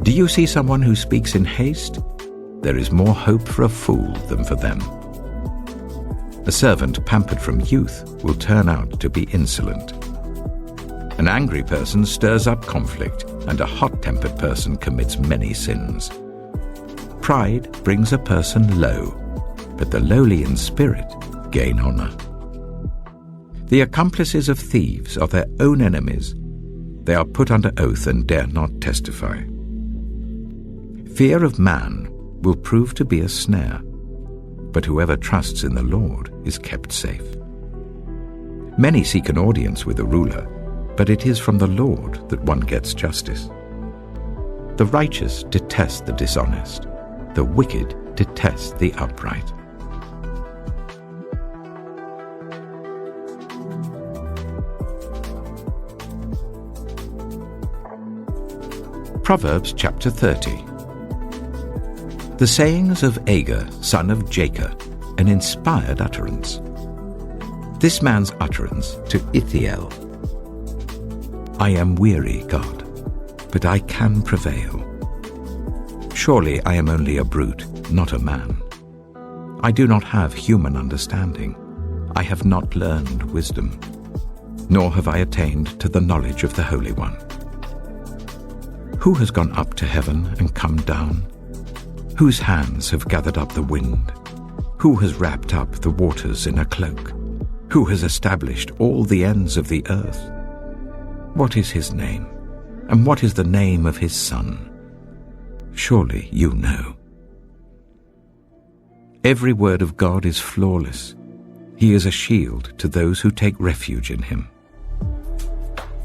Do you see someone who speaks in haste? There is more hope for a fool than for them. A servant pampered from youth will turn out to be insolent. An angry person stirs up conflict, and a hot-tempered person commits many sins. Pride brings a person low, but the lowly in spirit gain honor. The accomplices of thieves are their own enemies. They are put under oath and dare not testify. Fear of man will prove to be a snare, but whoever trusts in the Lord is kept safe. Many seek an audience with a ruler, but it is from the Lord that one gets justice. The righteous detest the dishonest. The wicked detest the upright. Proverbs chapter 30. The sayings of Agur, son of Jacob, an inspired utterance. This man's utterance to Ithiel: I am weary, God, but I can prevail. Surely I am only a brute, not a man. I do not have human understanding. I have not learned wisdom, nor have I attained to the knowledge of the Holy One. Who has gone up to heaven and come down? Whose hands have gathered up the wind? Who has wrapped up the waters in a cloak? Who has established all the ends of the earth? What is his name? And what is the name of his son? Surely you know. Every word of God is flawless. He is a shield to those who take refuge in him.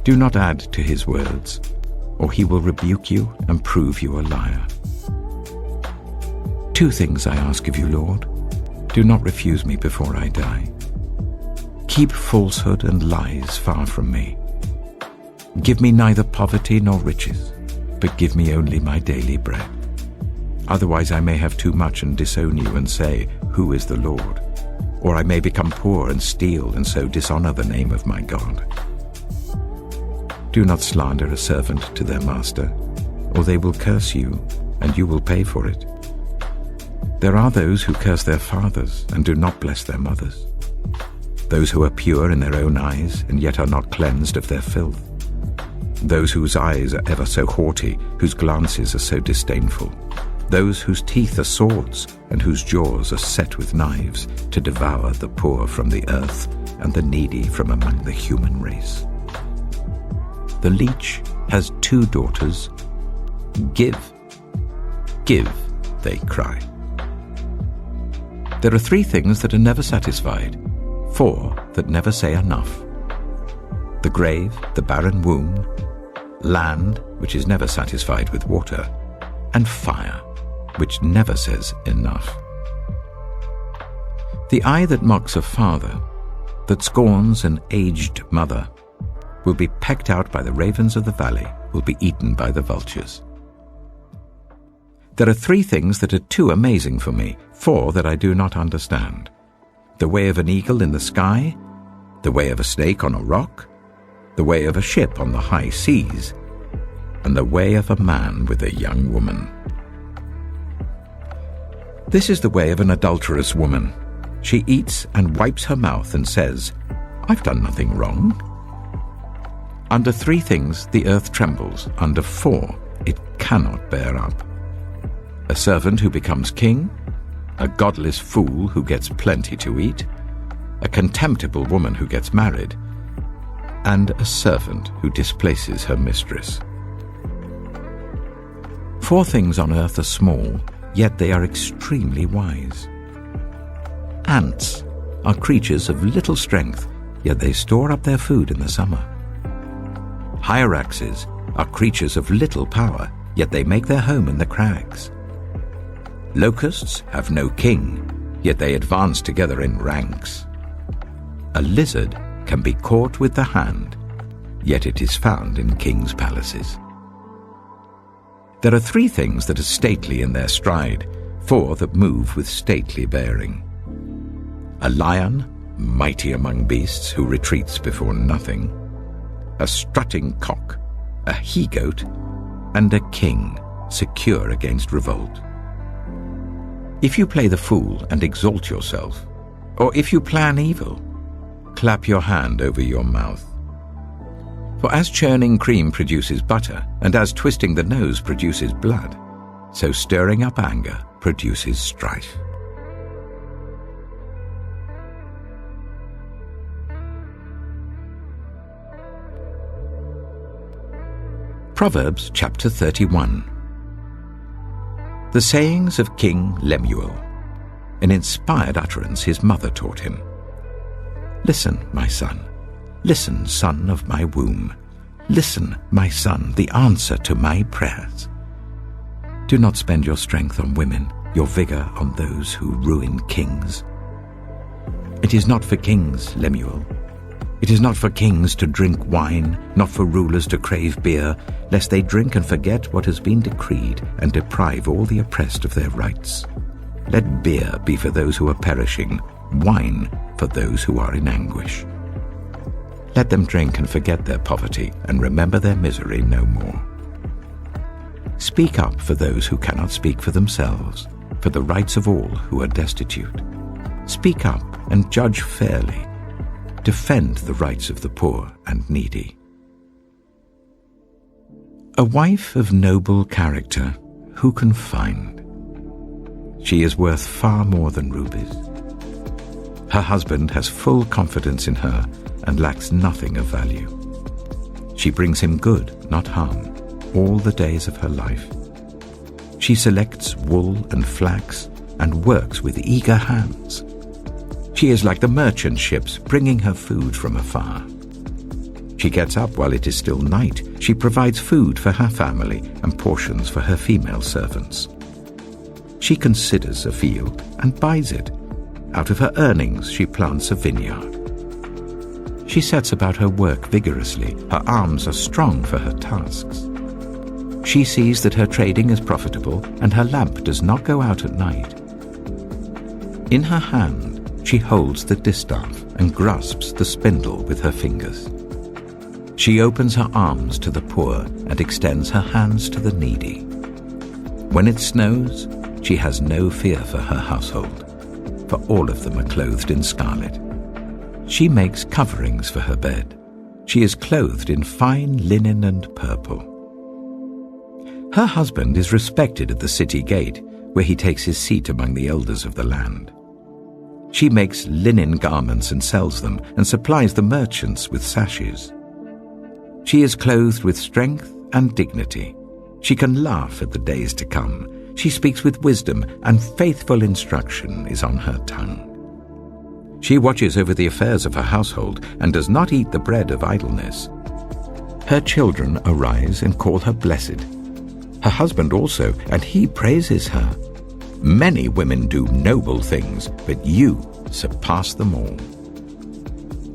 Do not add to his words, or he will rebuke you and prove you a liar. 2 things I ask of you, Lord. Do not refuse me before I die. Keep falsehood and lies far from me. Give me neither poverty nor riches, but give me only my daily bread. Otherwise I may have too much and disown you and say, Who is the Lord? Or I may become poor and steal and so dishonor the name of my God. Do not slander a servant to their master, or they will curse you, and you will pay for it. There are those who curse their fathers and do not bless their mothers, those who are pure in their own eyes and yet are not cleansed of their filth, those whose eyes are ever so haughty, whose glances are so disdainful, those whose teeth are swords and whose jaws are set with knives, to devour the poor from the earth and the needy from among the human race. The leech has 2 daughters. Give, give, they cry. There are 3 things that are never satisfied, 4 that never say enough. The grave, the barren womb, land, which is never satisfied with water, and fire, which never says enough. The eye that mocks a father, that scorns an aged mother, will be pecked out by the ravens of the valley, will be eaten by the vultures. There are 3 things that are too amazing for me, 4 that I do not understand. The way of an eagle in the sky, the way of a snake on a rock, the way of a ship on the high seas, and the way of a man with a young woman. This is the way of an adulterous woman. She eats and wipes her mouth and says, "I've done nothing wrong." Under 3 things the earth trembles, under 4 it cannot bear up. A servant who becomes king, a godless fool who gets plenty to eat, a contemptible woman who gets married, and a servant who displaces her mistress. 4 things on earth are small, yet they are extremely wise. Ants are creatures of little strength, yet they store up their food in the summer. Hyraxes are creatures of little power, yet they make their home in the crags. Locusts have no king, yet they advance together in ranks. A lizard can be caught with the hand, yet it is found in kings' palaces. There are 3 things that are stately in their stride, 4 that move with stately bearing. A lion, mighty among beasts, who retreats before nothing. A strutting cock, a he-goat, and a king, secure against revolt. If you play the fool and exalt yourself, or if you plan evil, clap your hand over your mouth. For as churning cream produces butter, and as twisting the nose produces blood, so stirring up anger produces strife. Proverbs chapter 31. The sayings of King Lemuel, an inspired utterance his mother taught him. Listen, my son. Listen, son of my womb. Listen, my son, the answer to my prayers. Do not spend your strength on women, your vigor on those who ruin kings. It is not for kings, Lemuel. It is not for kings to drink wine, not for rulers to crave beer, lest they drink and forget what has been decreed and deprive all the oppressed of their rights. Let beer be for those who are perishing, wine for those who are in anguish. Let them drink and forget their poverty and remember their misery no more. Speak up for those who cannot speak for themselves, for the rights of all who are destitute. Speak up and judge fairly. Defend the rights of the poor and needy. A wife of noble character, who can find? She is worth far more than rubies. Her husband has full confidence in her and lacks nothing of value. She brings him good, not harm, all the days of her life. She selects wool and flax and works with eager hands. She is like the merchant ships bringing her food from afar. She gets up while it is still night. She provides food for her family and portions for her female servants. She considers a field and buys it. Out of her earnings she plants a vineyard. She sets about her work vigorously. Her arms are strong for her tasks. She sees that her trading is profitable and her lamp does not go out at night. In her hand she holds the distaff and grasps the spindle with her fingers. She opens her arms to the poor and extends her hands to the needy. When it snows, she has no fear for her household, for all of them are clothed in scarlet. She makes coverings for her bed. She is clothed in fine linen and purple. Her husband is respected at the city gate, where he takes his seat among the elders of the land. She makes linen garments and sells them, and supplies the merchants with sashes. She is clothed with strength and dignity. She can laugh at the days to come. She speaks with wisdom, and faithful instruction is on her tongue. She watches over the affairs of her household and does not eat the bread of idleness. Her children arise and call her blessed. Her husband also, and he praises her. Many women do noble things, but you surpass them all.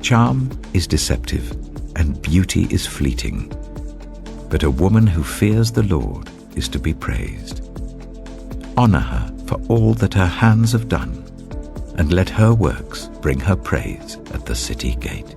Charm is deceptive, and beauty is fleeting. But a woman who fears the Lord is to be praised. Honor her for all that her hands have done, and let her works bring her praise at the city gate.